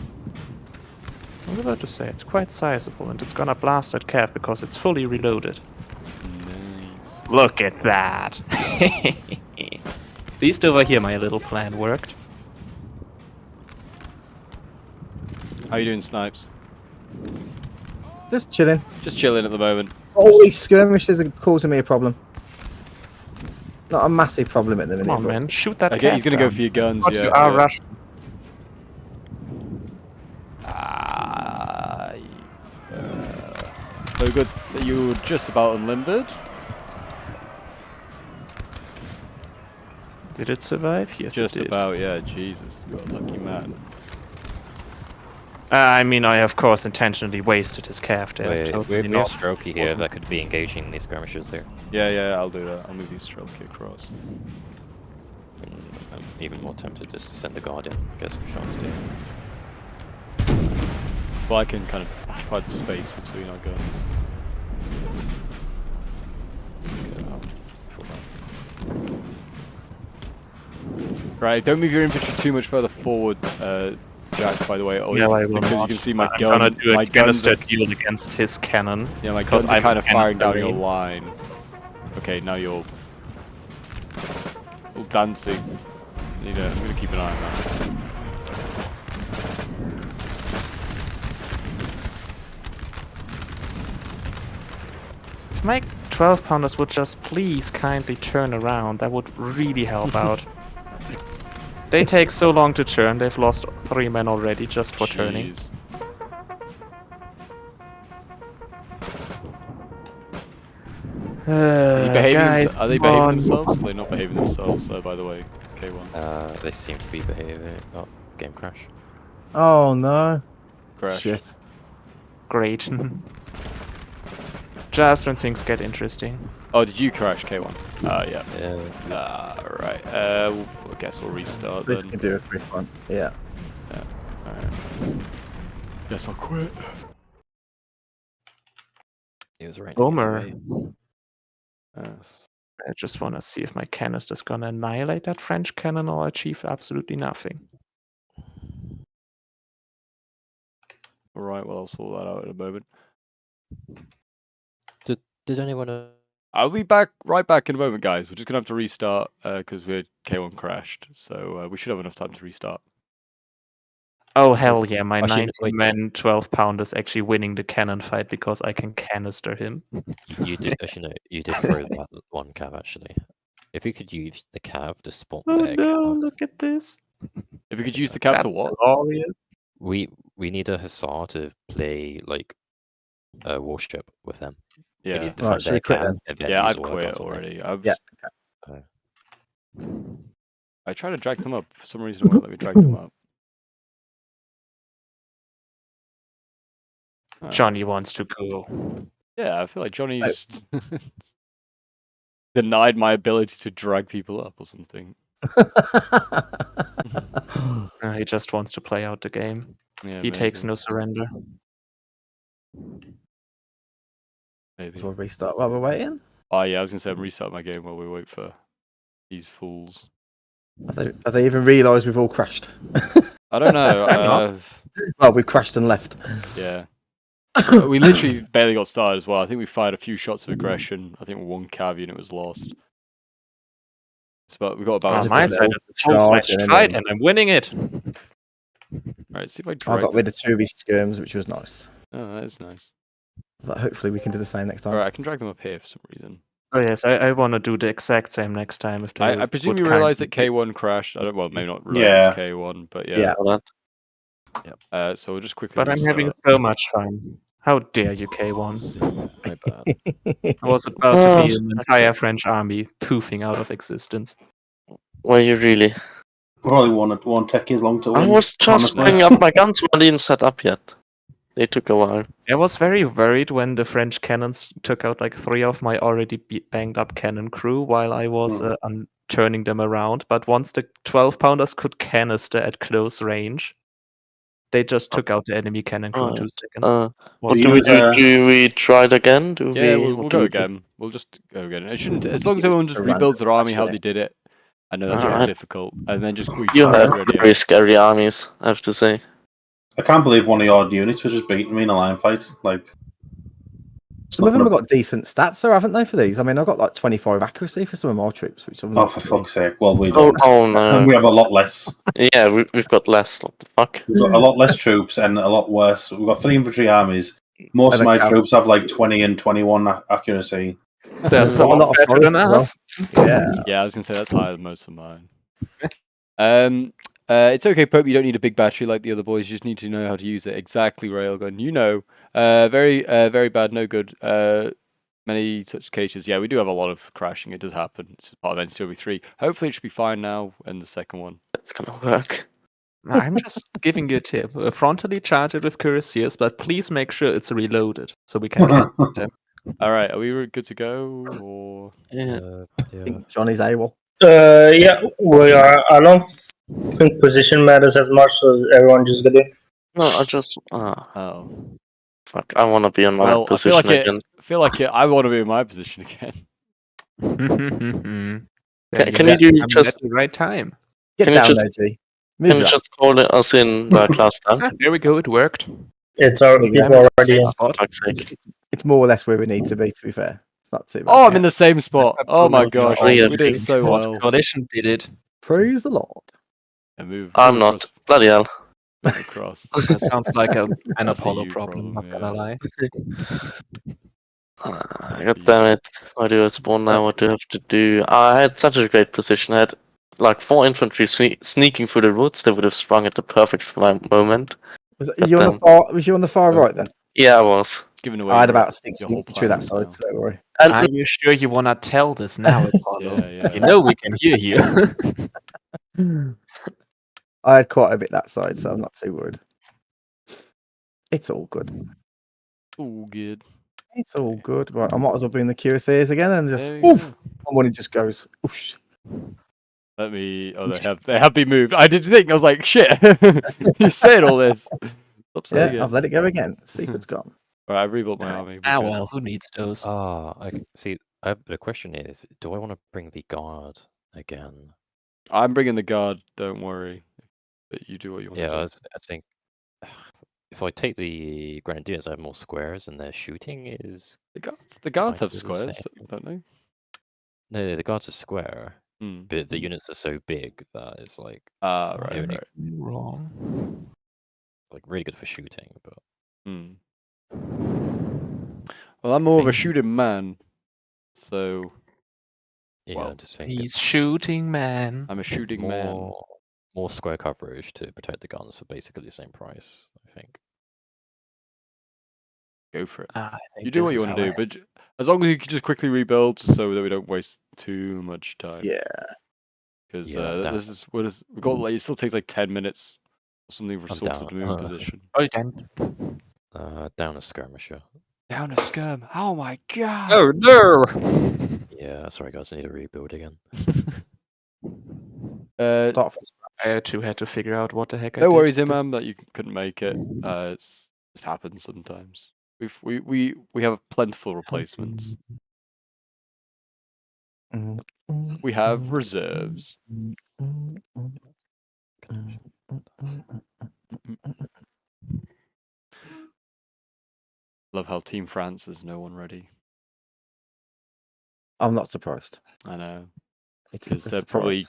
I was about to say, it's quite sizable and it's gonna blast at Cav because it's fully reloaded. Nice. Look at that! At least over here my little plan worked. How you doing, Snipes? Just chilling. Just chilling at the moment. All these skirmishes are causing me a problem. Not a massive problem at the minute. Come on, but man, shoot that Okay, Cav he's gonna go down. for your guns. But Yeah. you are yeah. Russians. So good that you were just about unlimbered. Did it survive? Yes, Just it did. about, yeah. Jesus, you're a lucky man. I mean, I of course intentionally wasted his Cav there. We're not. strokey here Wasn't. that could be engaging these skirmishers here. Yeah, I'll do that. I'll move these strokey across. And I'm even more tempted just to send the Guardian. Get some shots too. Well, I can kind of occupy the space between our guns. Right, don't move your infantry too much further forward, Jack, by the way. Yeah, I will because not. you can see my I'm gun. gonna do my a guns canister are, deal against his cannon. yeah, my because guns are I'm kind of firing down canister your range. line. Okay, now you're all dancing. I'm gonna keep an eye on that. If my 12-pounders would just please kindly turn around, that would really help out. They take so long to turn, they've lost 3 men already just for turning. Jeez. Is he behaving Guys, are they come behaving on. themselves? They're not behaving themselves, by the way. K1. They seem to be behaving. Oh, game crash. oh no. Crash. Shit. Great. Just when things get interesting. Oh, did you crash K1? Yeah. Right. I guess we'll restart We then. can do a quick one. Yeah. Alright. Guess I'll quit. It was raining Boomer. anyway. I just want to see if my canister's gonna annihilate that French cannon or achieve absolutely nothing. Alright, well, I'll sort that out in a moment. Did anyone? I'll be right back in a moment, guys. We're just gonna have to restart because we're K1 crashed, so we should have enough time to restart. Oh hell yeah, my Actually, 90-man 12-pounder is actually winning the cannon fight because I can canister him. You did actually no. You did throw that one cav actually. If you could use the cav to spot Oh their no, cav, look at this. If we could use the cap to That's what? glorious. we need a hussar to play like a warship with them. We Yeah. need to Right, find should their we quit cav then? and then Yeah, use I've all our quit guns on them. already. Yeah. I tried to drag them up. For some reason, it won't let me drag them up. Johnny wants to go. Yeah, I feel like Johnny's denied my ability to drag people up or something. He just wants to play out the game. Yeah, He takes maybe, no surrender. maybe. So we'll restart while we're waiting. Oh yeah, I was gonna say I'm restarting my game while we wait for these fools. Have they even realised we've all crashed? I don't know. Well, we crashed and left. Yeah. We literally barely got started as well. I think we fired a few shots of aggression. I think one cav unit was lost. We got about. On my side, it's a charge full-fledged and then- fight, and I'm winning it. Alright, see if I I drag. got rid of 2 of these skirms, which was nice. Oh, that is nice. But hopefully we can do the same next time. Alright, I can drag them up here for some reason. Oh yes, I want to do the exact same next time. If they I presume would you kindly realize that do- K1 crashed. I don't. Well, maybe not realize Yeah. K1, but Yeah. yeah. That. So we'll just quickly. But I'm having restart. so much fun. How dare you, K1? My bad. I was about to be an entire French army poofing out of existence. Were you really? Probably won't take as long to win. I was just honestly. bringing up my guns while they didn't set up yet. They took a while. I was very worried when the French cannons took out like 3 of my already banged up cannon crew while I was turning them around. But once the 12-pounders could canister at close range, they just took out the enemy cannon crew in 2 seconds. What Do do you, we do? Do we try it again? Yeah, we'll what go do we do? again. We'll just go again. It shouldn't. As long as everyone just A random rebuilds their army how crash, they did it. I know that's Alright. very difficult, and then just we You try have it already. very scary armies, I have to say. I can't believe one of your units was just beating me in a line fight. Like, Some of them have got decent stats, though, haven't they, for these? I mean, I've got like 25 accuracy for some of my troops, which I'm oh, not for really- fuck's sake. Well, we Oh, don't. oh And we no. have a lot less. Yeah, we've got less. What the fuck? We've got a lot less troops and a lot worse. We've got 3 infantry armies. Most And of a my cav. troops have like 20 and 21 accuracy. That's got a lot of better than forests as us. Yeah. Yeah, I was gonna say that's higher than most of mine. It's okay, Pope. You don't need a big battery like the other boys. You just need to know how to use it. Exactly, Railgun. You know, very bad, no good. Many such cases. Yeah, we do have a lot of crashing. It does happen. It's part of NTW3. Hopefully, it should be fine now. And the second one. It's gonna work. I'm just giving you a tip. Frontally charge it with cuirassiers, but please make sure it's reloaded so we can get them. All right, are we good to go? Or Yeah. I think Johnny's AWOL. Yeah, we are. I don't think position matters as much, so everyone just get it. No, I just. oh, Fuck. I wanna be in my well, I feel position like again. I want to be in my position again. Can Can you do just- at the right time? Get Can you down just- there, G. Can Move you up. just call it us in like last time? Ah, there we go. It worked. It's our Yeah, people already. Same spot. Fuck's sake. It's more or less where we need to be to fair. It's not too bad. Oh, I'm in the same spot. Oh my gosh, Really? we did so well. Coalition did it. Praise the Lord. And move. I'm move not. across- Bloody hell. move across. That sounds like an That's a Apollo you problem, not problem, gonna yeah. lie. God damn it. Why do I spawn now? What do I have to do? I had such a great position. I had like 4 infantry sneaking through the woods. They would have sprung at the perfect moment. Was you on the far right then? Yeah, I was. Giving away. I had your- about 6 your whole infantry that plan side, so don't worry. And Are you sure you wanna tell this now, Apollo? Yeah. You know we can hear you. I had quite a bit that side, so I'm not too worried. It's all good. Ooh, good. It's all good. Right, I might as well bring the QSAs again and just There you oof. go. And when it just goes, oof. Let me. Oh, they have been moved. I did think. I was like, shit. You said all this. Stop saying Yeah, it. I've let it go again. Secret's gone. All right, I rebuilt my army. We're Ah, good. well, who needs those? See, the question is, do I want to bring the guard again? I'm bringing the guard. Don't worry. But you do what you want Yeah, to do. I think if I take the grenadiers, I have more squares, and their shooting is The guards have kind of the squares, same. don't they? No, the guards are square, Hmm. but the units are so big that it's like Ah, they right, only right. Wrong. like really good for shooting, but Hmm. Well, I'm more of a think- shooting man, so yeah, Well, I just think He's shooting, man. I'm a shooting man. more square coverage to protect the guns for basically the same price. I think. Go for it. I think You do this what you is want to how do, but as long as you can just quickly rebuild, so that we don't waste too much time. Yeah. Because Yeah, I'm this is what is we got. Like, it still takes like 10 minutes or something for I'm Sword down. to move position. Oh, then. Down a skirmisher. Down a skirm. Oh my god. Oh, no! Yeah, sorry guys, I need to rebuild again. Start from I had to figure out what the heck I No did. worries, Imam, that you couldn't make it. It's just happens sometimes. We have plentiful replacements. We have reserves. Love how Team France has no one ready. I'm not surprised. I know. It's Because a they're surprise.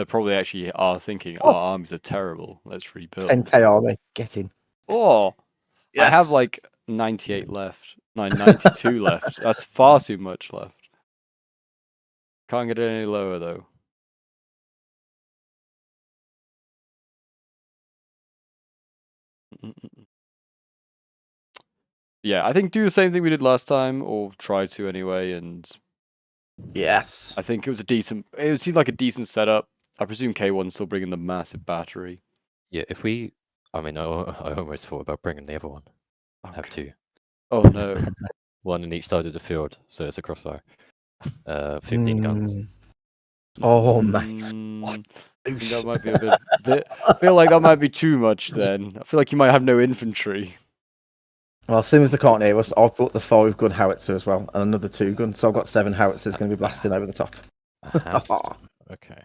probably actually are thinking, Oh. our armies are terrible. Let's rebuild. 10k army. Get in. Oh, I have Yes. like 98 left. No, 92 left. That's far too much left. Can't get it any lower though. Yeah, I think do the same thing we did last time, or try to anyway. And Yes. I think it was a decent. It seemed like a decent setup. I presume K1's still bringing the massive battery. Yeah, if we, I mean, I almost thought about bringing the other one. I have two. Oh no. One in each side of the field, so it's a crossfire. 15 guns. Oh, mate. I think that might be a bit. I feel like that might be too much. Then I feel like you might have no infantry. Well, as soon as they can't hear us, I've brought the 5-gun howitzer as well, and another 2-gun. So I've got 7 howitzers going to be blasting over the top. Okay.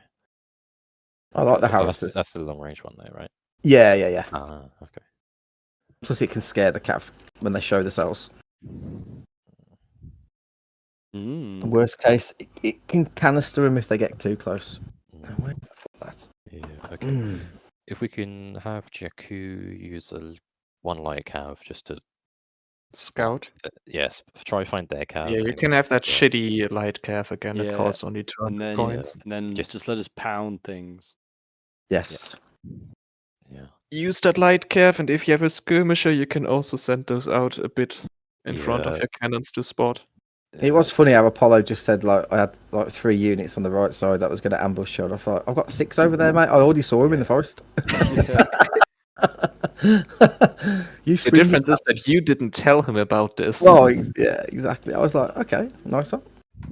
I like the So howitzers. that's the long range one there, right? Yeah. Okay. Plus, it can scare the cav when they show themselves. Worst case, it can canister them if they get too close. Where the fuck that? Yeah, okay. If we can have Jakku use one light cav just to Scout. yes, try find their cav. Yeah, you and- can have that yeah. shitty light calf again. Yeah, It costs only 200 points. And then just let us pound things. Yes. Yeah. Use that light calf, and if you have a skirmisher, you can also send those out a bit in front of Yeah. your cannons to spot. It was funny how Apollo just said, like, I had like 3 units on the right side that was going to ambush shot. I thought, I've got 6 over there, mate. I already saw him in the forest. The difference is that you didn't tell him about this. Well, yeah, exactly. I was like, okay, nice one.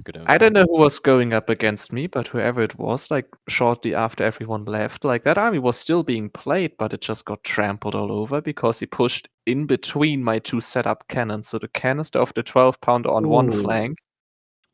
Good I don't know who was going up against me, but whoever it was, like shortly after everyone left, like that army was still being played, but it just got trampled all over because he pushed in between my 2 setup cannons. So the canister of the 12-pounder on one Ooh. flank,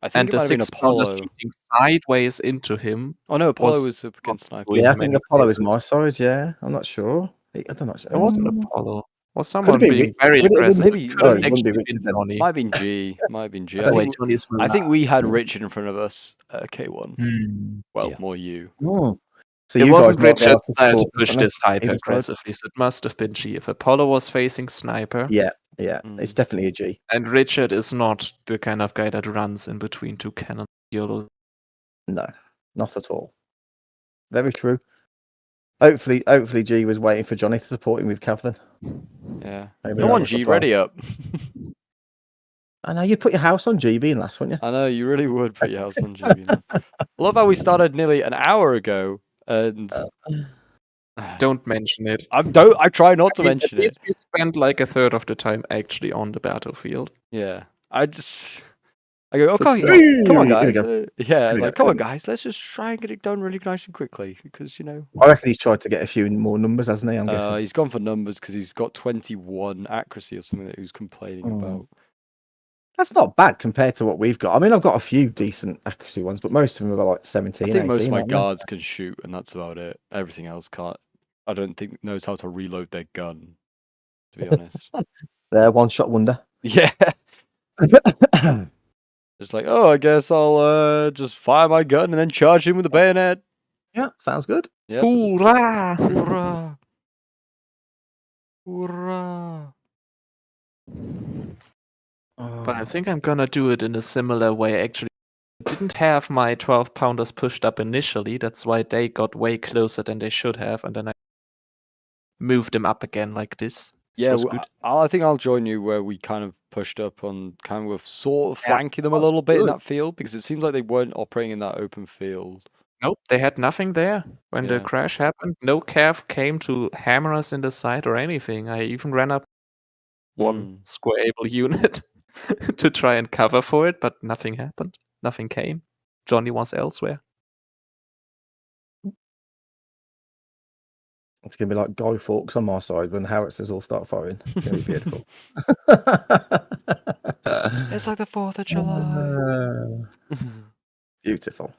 I think and it the might have been 6-pounder Apollo. shooting sideways into him. Oh no, Apollo was was up against Sniper. with Yeah, I many think Apollo is papers. my side, yeah. I'm not sure. I don't know. It wasn't Apollo. Was someone been being Rich- very would it have been aggressive? maybe- It oh, couldn't it wouldn't be actually Richard been then. Johnny. Might have been G. Might have been G. I I think- think, Johnny's I think we had Richard in front of us. K1. Well, Yeah. more you. So It you wasn't guys might be able Richard's to style to support push differently. this hyper Either side. aggressively, so it must have been G. If Apollo was facing Sniper, Yeah, it's definitely a G. and Richard is not the kind of guy that runs in between 2 cannons. YOLO. No, not at all. Very true. Hopefully G was waiting for Johnny to support him with Cav then. Yeah. Maybe Come that on, was the G, plan. ready up. I know you put your house on GB in last, wouldn't you? I know you really would put your house on GB. I love how we started nearly an hour ago, and Don't mention it. I try not to I mean, mention at it. least we spend like a third of the time actually on the battlefield. Yeah, I go, okay, come on, Here we guys. go. Yeah, we like, go, come here on, we go. guys. Let's just try and get it done really nice and quickly because, you know. I reckon he's tried to get a few more numbers, hasn't he? I'm guessing. He's gone for numbers because he's got 21 accuracy or something that he was complaining about. That's not bad compared to what we've got. I mean, I've got a few decent accuracy ones, but most of them are like 17, I think 18. most of my aren't they? guards can shoot, and that's about it. Everything else can't. I don't think knows how to reload their gun, to be honest. They're one-shot wonder. Yeah. It's like, oh, I guess I'll just fire my gun and then charge him with the bayonet. Yeah, sounds good. Yep. Hoorah! Hoorah! Hoorah! But I think I'm gonna do it in a similar way. Actually, I didn't have my 12-pounders pushed up initially. That's why they got way closer than they should have, and then I moved them up again like this. Yeah, was good. I think I'll join you where we kind of pushed up on kind of sort of Yeah, flanking them a that's little bit in good. that field because it seems like they weren't operating in that open field. Nope, they had nothing there when the Yeah. crash happened. No cav came to hammer us in the side or anything. I even ran up one square able unit to try and cover for it, but nothing happened. Nothing came. Johnny was elsewhere. It's going to be like Guy Fawkes on my side when the howitzers all start firing. It's going to be beautiful. It's like the 4th of July. Beautiful.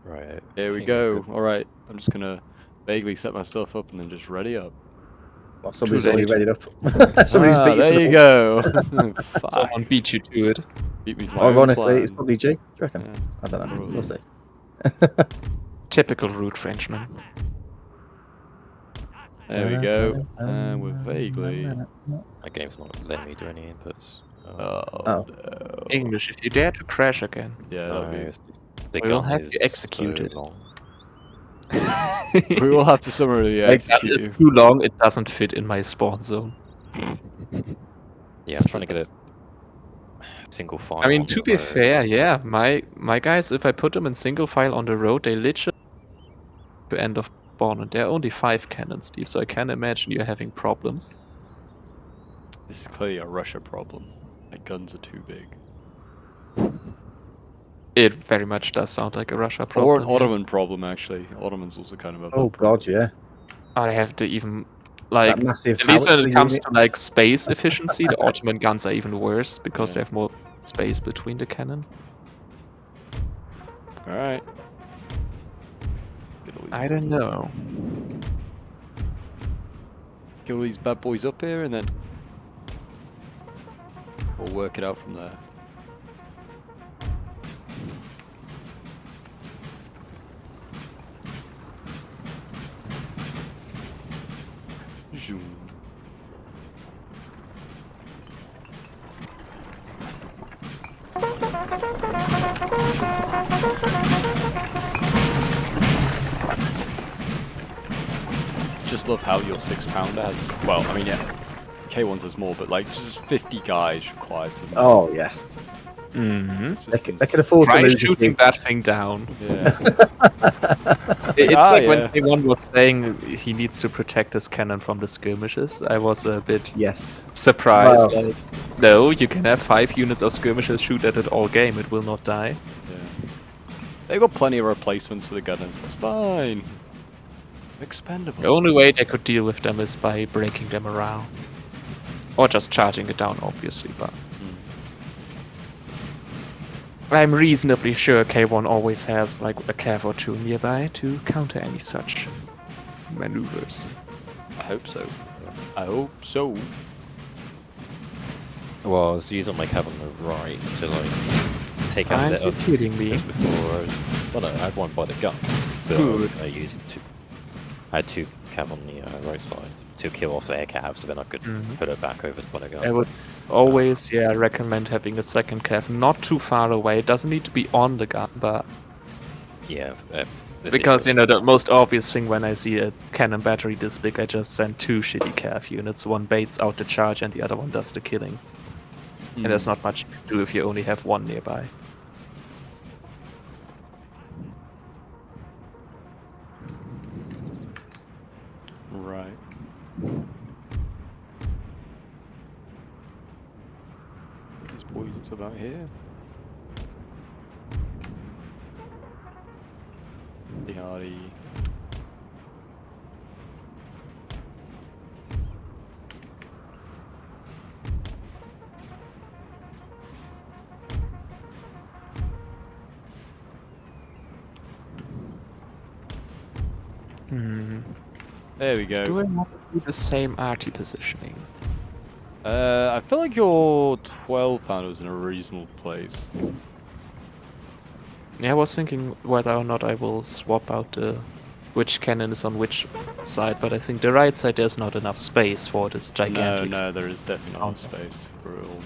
Right. Here we go. All right. I'm just going to vaguely set my stuff up and then just ready up. Well, somebody's Too already late. ready up. Somebody's beat you to there the you wall. go. Fuck. Someone beat you to it. Beat me to my own Ironically, it's plan. probably G. Do you reckon? Yeah. I don't know. We'll see. Typical rude Frenchman. There we go. And we're vaguely. My game's not letting me do any inputs. Oh, Oh. no. English, if you dare to crash again. Yeah, No, that'll be. it's just- the We will gun have is you executed. so long. We will have to summarily Like, that execute is you. too long, it doesn't fit in my spawn zone. Yeah, I'm trying to get a single file. I mean, on to the be road. fair, yeah, my guys, if I put them in single file on the road, they literally to end of spawn, and there are only 5 cannons, Steve, so I can imagine you're having problems. This is clearly a Russia problem. My guns are too big. It very much does sound like a Russia problem. Or an yes. Ottoman problem, actually. Ottoman's also kind of a Oh, bad problem. God, yeah. I have to even, like, That massive at least when howitzer it comes unit. to, like, space efficiency, the Ottoman guns are even worse, because Yeah. they have more space between the cannon. Alright. I don't know. Kill these bad boys up here and then we'll work it out from there. Zoom. Just love how your 6-pounder has, well, I mean, yeah, K1s has more, but like just 50 guys required to. Oh, yes. Mm-hmm. It's just They can afford to Try lose a shooting few. that thing down. Yeah. It's Ah, like yeah. when K1 was saying he needs to protect his cannon from the skirmishes. I was a bit Yes. surprised. Wow. Like, no, you can have 5 units of skirmishes shoot at it all game. It will not die. Yeah. They've got plenty of replacements for the gunners. It's fine. Expendable. The only way they could deal with them is by breaking them around. Or just charging it down, obviously, but... I'm reasonably sure K1 always has like a cav or 2 nearby to counter any such maneuvers. I hope so. I hope so. Well, I was using my cab on the right to like take out a Aren't bit you of kidding me? just before I was. Well, no, I had one by the gun, but I was going to use 2. I had 2 cav on the right side to kill off their cav, so then I could put it back over by the gun. I would always, recommend having a second cav not too far away. It doesn't need to be on the gun, but Yeah. because you know the most obvious thing when I see a cannon battery this big, I just send 2 shitty cav units. One baits out the charge, and the other one does the killing. And there's not much you can do if you only have 1 nearby. Right. about here? Hardy. There we go. Do I want to do the same arty positioning? I feel like your 12-pounder was in a reasonable place. Yeah, I was thinking whether or not I will swap out which cannon is on which side, but I think the right side there's not enough space for this gigantic. No, there is definitely not enough space for it all.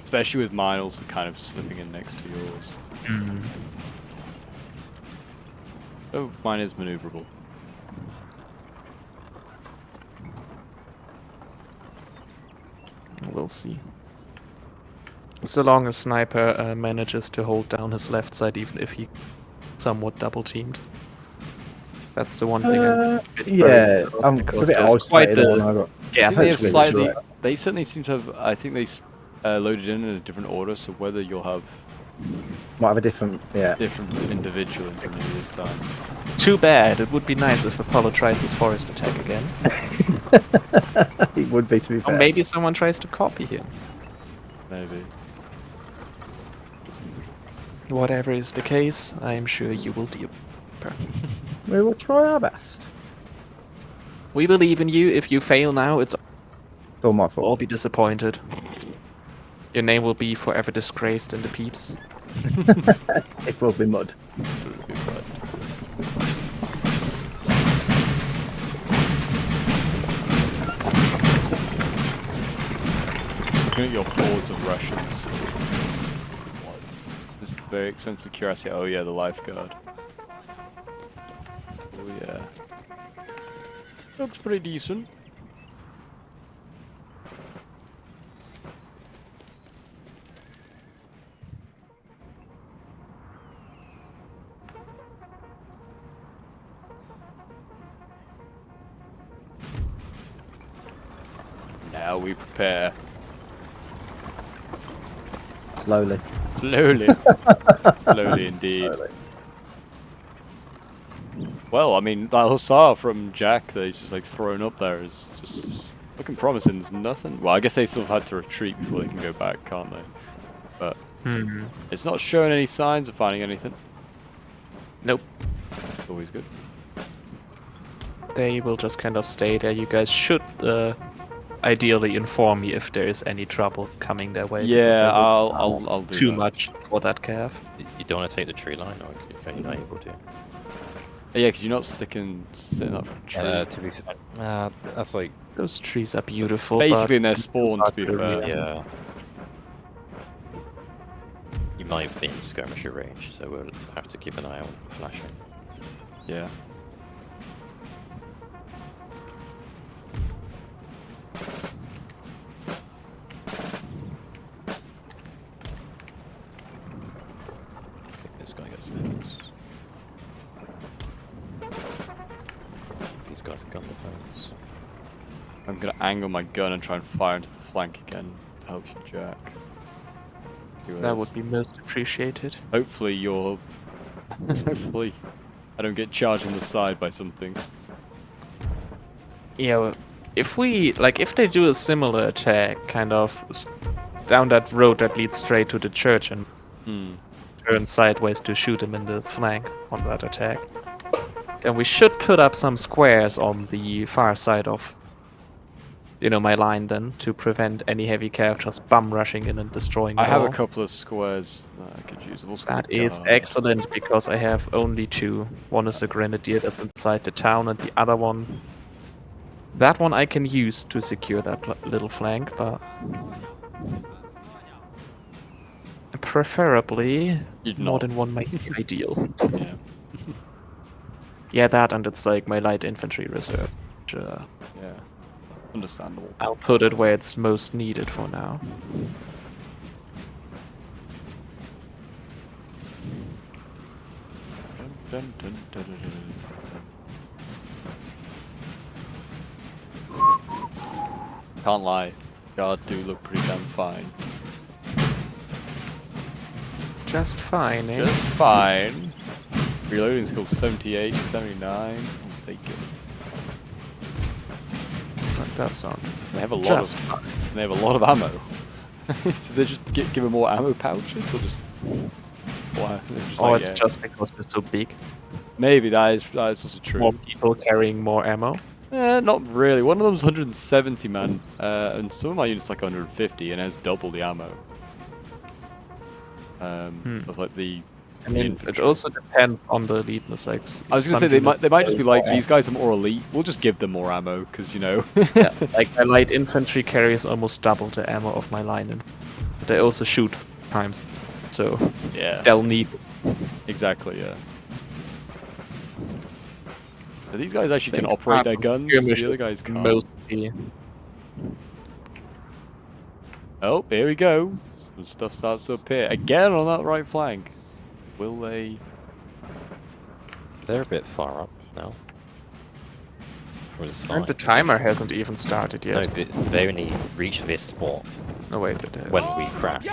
Especially with mine also kind of slipping in next to yours. Oh, mine is maneuverable. We'll see. So long as Sniper manages to hold down his left side, even if he somewhat double teamed. That's the one thing I'm a bit Yeah, worried about, I'm a because bit there's isolated quite when a I got. gap I think they have hopefully slightly. that's right. They certainly seem to have. I think they loaded in a different order, so whether you'll have Might have a different, yeah. different individual interview this time. Too bad. It would be nice if Apollo tries his forest attack again. It would be, to be Or fair. maybe someone tries to copy him. Maybe. Whatever is the case, I am sure you will do. We will try our best. We believe in you. If you fail now, it's All my all fault. be disappointed. Your name will be forever disgraced in the peeps. It will be mud. Looking at your hordes of Russians. What? This is the very expensive curiosity. Oh yeah, the lifeguard. Oh yeah. Looks pretty decent. Now we prepare. Slowly. Slowly. Slowly indeed. Slowly. Well, I mean, that hussar from Jack that he's just like thrown up there is just looking promising. There's nothing. Well, I guess they still had to retreat before they can go back, can't they? But it's not showing any signs of finding anything. Nope. Always good. They will just kind of stay there. You guys should ideally inform me if there is any trouble coming their way. because Yeah, I will I'll do too that. much for that calf. You don't want to take the tree line, or are you not able to? Yeah, because you're not sitting up for a tree. To be fair, that's like Those trees are beautiful. Basically, in but their spawn, to be fair. yeah. You might be in skirmisher range, so we'll have to keep an eye on flashing. Yeah. I think this guy gets nails. These guys are gun defense. I'm gonna angle my gun and try and fire into the flank again to help you, Jack. See what That else. would be most appreciated. Hopefully you're... Hopefully I don't get charged on the side by something. Yeah, well, if they do a similar attack, kind of down that road that leads straight to the church and turn sideways to shoot him in the flank on that attack, then we should put up some squares on the far side of, my line then, to prevent any heavy cav just bum rushing in and destroying I it have all. a couple of squares that I could use. I've also got That a is guard. excellent, because I have only two. One is a grenadier that's inside the town, and the other one... That one I can use to secure that little flank, but... Preferably, You'd more not. than one might be ideal. Yeah. Yeah, that, and it's like my light infantry reserve. Which, Yeah. Understandable. I'll put it where it's most needed for now. Dun, dun, dun, dun, dun, dun. Can't lie, guard do look pretty damn fine. Just fine, eh? Just fine. Reloading skill 78, 79. I'll take it. That does sound They have a lot just of. fine. They have a lot of ammo. So they just give them more ammo pouches, or just? Why? Just Or like, it's yeah. just because they're so big. Maybe that is also true. More people carrying more ammo. Not really. One of them's 170 man, and some of my units like 150, and has double the ammo. Of like the. I mean, it also depends on the eliteness. Like, I was gonna say they might just be like, these guys are more elite. We'll just give them more ammo because you know. Yeah, like my light infantry carries almost double the ammo of my line, but they also shoot times, so Yeah. they'll need. Exactly. Yeah. So these guys actually can Think operate their apart from guns. The skirmishes, other guys can't. mostly. Oh, here we go. Some stuff starts to appear again on that right flank. Will they? They're a bit far up now. For the start. And the timer hasn't even started No, yet. but they only reached this spot No, wait, it is. when we crashed.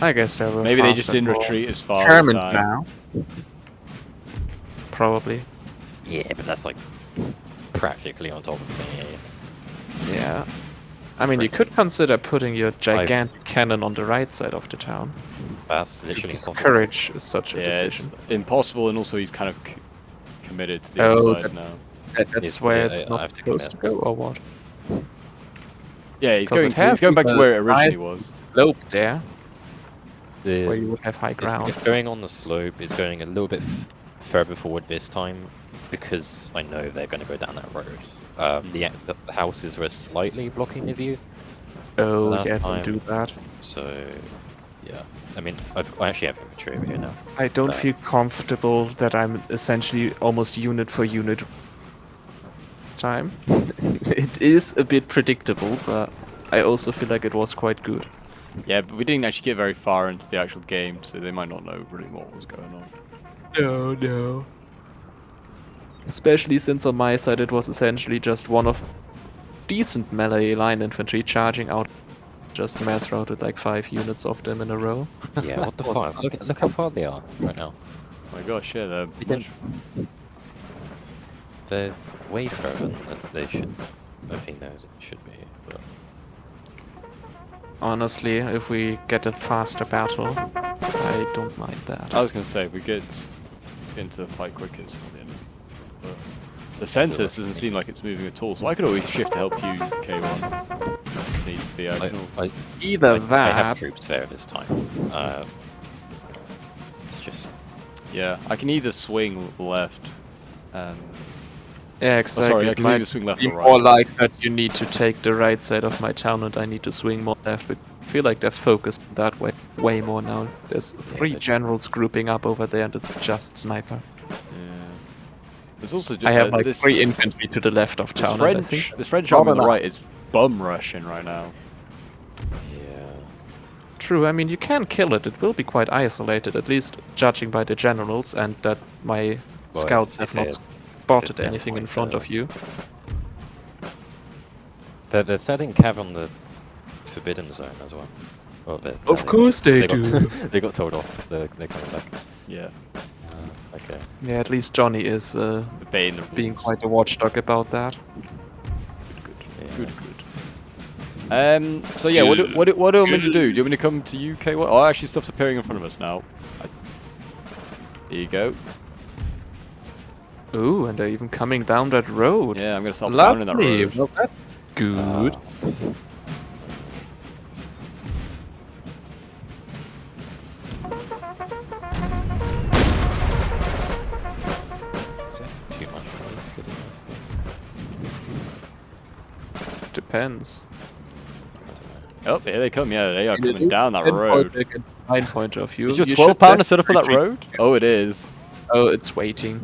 I guess they were. Maybe they just faster, didn't more retreat as far as determined time. now. Probably. Yeah, but that's like practically on top of me. Yeah. I mean, you could consider putting your gigantic cannon on the right side of the town. That's To literally impossible. discourage such a Yeah, it's decision. impossible, and also he's kind of committed to the Oh, other side that- now. That's Yes, where yeah, it's I not have to supposed to commit. go, or what? Yeah, he's 'Cause going. it has He's going back to been where it a originally nice- was. Slope there, The, where you would have high it's, ground. it's going on the slope. It's going a little bit further forward this time because I know they're going to go down that road. The houses were slightly blocking the view, Oh, last yeah, time- don't do that. so yeah. I mean, I actually have infantry over here now. I don't Uh, feel comfortable that I'm essentially almost unit for unit time. It is a bit predictable, but I also feel like it was quite good. Yeah, but we didn't actually get very far into the actual game, so they might not know really what was going on. No. Especially since on my side it was essentially just one of decent melee line infantry charging out, just mass routed like 5 units of them in a row. Yeah, what the fuck? Look how far they are right now. Oh my gosh, yeah, they're We much... They're way further than they should. I think those should be. But Honestly, if we get a faster battle, I don't mind that. I was gonna say, if we get into the fight quicker, it's not the end. But the census doesn't seem like it's moving at all, so I could always shift to help you, K1. If needs to be. Either I that, have troops there this time. It's just Yeah, I can either swing left. yeah, Oh, exactly. sorry, I It can might either swing left be or more right. like that you need to take the right side of my town and I need to swing more left, but I feel like they're focused that way more now. There's 3 but- generals grouping up over there and it's just sniper. Yeah. There's also I have like this, 3 infantry to the left of this town. And I think French army on the enough. right is bum rushing right now. yeah. true, I mean you can kill it, it will be quite isolated, at least judging by the generals and that my Well, scouts if have it- not if spotted it anything in pinpoint front the- of you. They're setting cav on the forbidden zone as well. Well, Of course they got, do. they got told off. They're coming back. Yeah, Okay. Yeah, at least Johnny is obeying the rules. being quite a watchdog about that. Yeah. Good. So yeah, what do you want me to do? Do you want me to come to you, K1? Oh, actually, stuff's appearing in front of us now. Here you go. Ooh, and they're even coming down that road. Yeah, I'm gonna start pounding that Lovely. road. Well, that's good. Is that too much? Good enough? Depends. I don't know. Oh, here they come. Yeah, they are It coming is down that 10 road. point against 9 point of view. Is your You 12 should pounder set up on that definitely road? Oh, it is. Oh, it's waiting.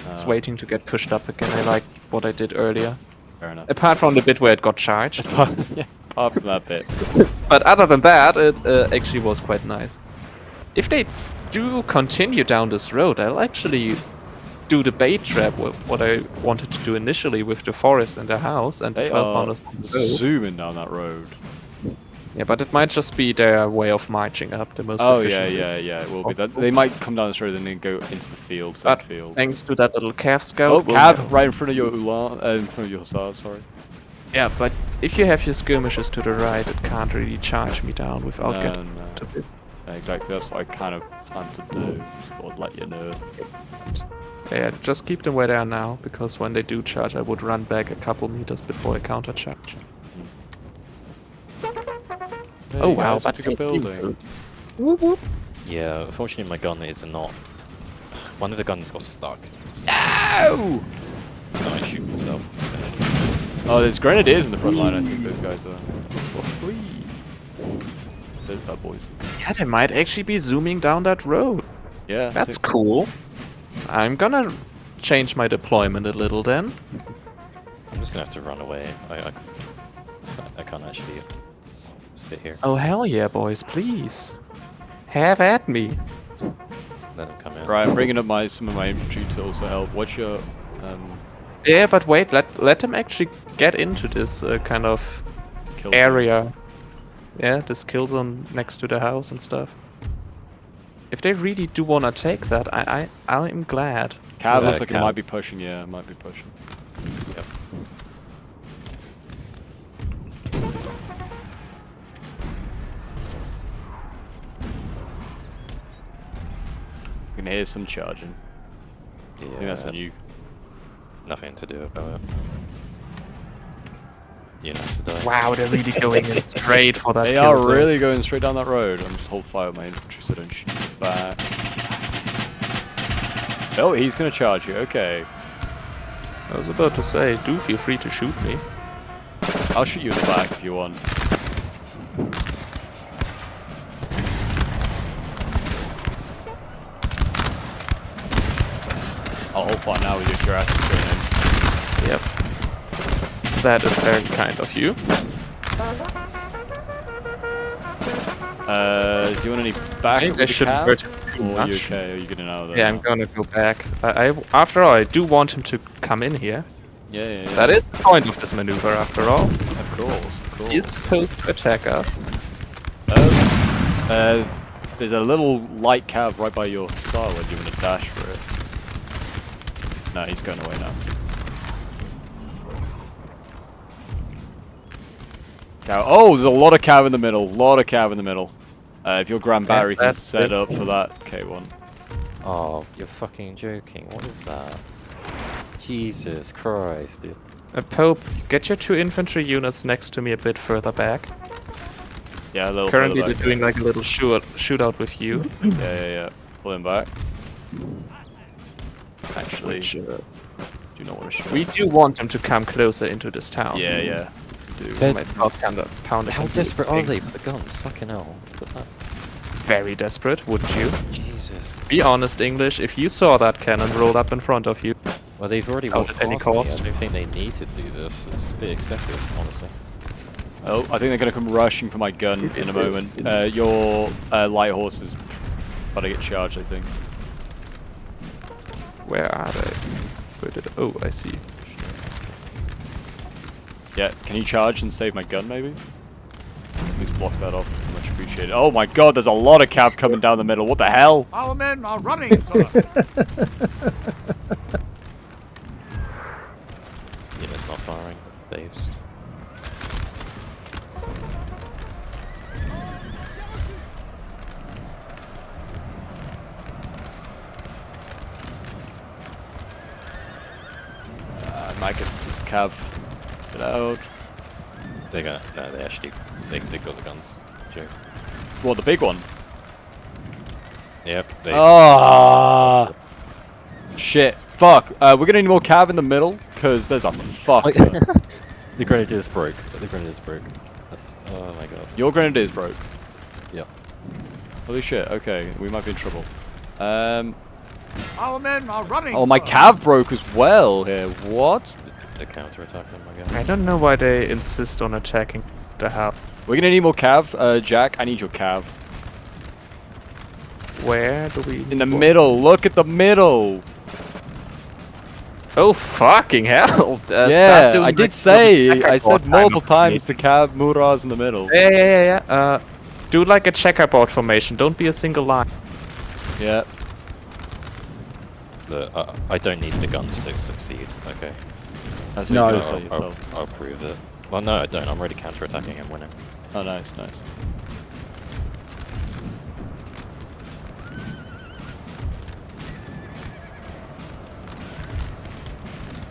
It's Ah, waiting to get pushed up again. I like what I did earlier. Fair enough. Apart from the bit where it got charged. Yeah, apart from that bit. But other than that, it actually was quite nice. If they do continue down this road, I'll actually do the bait trap, what I wanted to do initially with the forest and the house and the They 12 are pounders on the road. zooming down that road. Yeah, but it might just be their way of marching up the most Oh efficient. yeah, it will be. That they might come down the road and then go into the field, But side field. thanks to that little Cav Oh, scout. we'll Cav, know. right in front of your Ulan, in front of your Hussar, sorry. Yeah, but if you have your skirmishers to the right, it can't really charge me down without getting to bits. Yeah, exactly, that's what I kind of plan to do. Just thought I'd let you know. Yeah, just keep them where they are now, because when they do charge, I would run back a couple meters before they counter charge. Hey, Oh wow, guys, that's that's a good building. Whoop whoop. Yeah, unfortunately my gun is not... One of the guns got stuck. So Ow! I shoot myself. Oh, there's grenadiers in the front line, I think those guys are. There's bad boys. Yeah, they might actually be zooming down that road. Yeah. I That's think- cool. I'm gonna change my deployment a little then. I'm just gonna have to run away. I can't actually sit here. Oh hell yeah, boys, please. Have at me. Let them come in. Right, I'm bringing up some of my infantry to also help. What's your Yeah, but wait, let them actually get into this kind of kill zone? area. Yeah, this kill zone next to the house and stuff. If they really do wanna take that, I'm glad. Cav looks like it Cav. might be pushing, yeah, it might be pushing. Yep. You can hear some charging. I think that's on you. Nothing to do about it. Units to die. Wow, they're really going in straight for that They kill are zone. really going straight down that road. I'm just hold fire with my infantry so I don't shoot back. Oh, he's gonna charge you, okay. I was about to say, do feel free to shoot me. I'll shoot you in the back if you want. I'll hold fire now with your cuirassiers going in. Yep. That is very kind of you. Do you want any back? I think I shouldn't hurt him too Or are you much. okay? Are you getting out of there? Yeah, I'm gonna go back. After all, I do want him to come in here. Yeah. That is the point of this maneuver, after all. Of course. He's supposed to attack us. There's a little light cav right by your side when you want to dash for it. No, he's going away now. Oh, there's a lot of cav in the middle. If your Grand Battery can that's set it. up for that K1. Oh, you're fucking joking. What is that? Jesus Christ, dude. Pope, get your 2 infantry units next to me a bit further back. Yeah, a little Currently further they're back. doing like a little shootout with you. Yeah. Pull him back. Actually, Which, do not want to shoot. we do want them to come closer into this town. Yeah. Do. So my pound How desperate are they for the guns? Fucking hell. Look at that. Very desperate, wouldn't you? Jesus. Be honest, English, if you saw that cannon roll up in front of you. Well, they've already Out walked at any past me. cost. I don't think they need to do this. It's a bit excessive, honestly. Oh, I think they're going to come rushing for my gun in a moment. Your light horse is about to get charged, I think. Where are they? Where did? Oh, I see. Yeah, can you charge and save my gun, maybe? Please block that off. Much appreciated. Oh my god, there's a lot of cav coming down the middle. What the hell? Our men are running, sir. Units not firing. Based. I might get this cav. Get out. They're gonna. No, they actually. They got the guns. Joke. What, the big one? Yep. They. Ah, shit. Fuck. We're gonna need more cav in the middle, because there's a fuck. The grenadiers broke. The grenadiers broke. That's. Oh my god. Your grenadiers broke. Yep. Holy shit. Okay, we might be in trouble. Our men are running. Oh, my sir. cav broke as well here. What? The counter-attack on my guns. I don't know why they insist on attacking the house. We're gonna need more cav. Jack, I need your cav. Where do we? In the middle. Look at the middle. Oh fucking hell! Yeah, I did say. I said multiple times the cab Murat's in the middle. Yeah. Do like a checkerboard formation. Don't be a single line. Yeah. Look, I don't need the guns to succeed. Okay. That's what No. you gotta tell yourself. I'll prove it. Well, no, I don't. I'm already counter-attacking and winning. Oh, nice.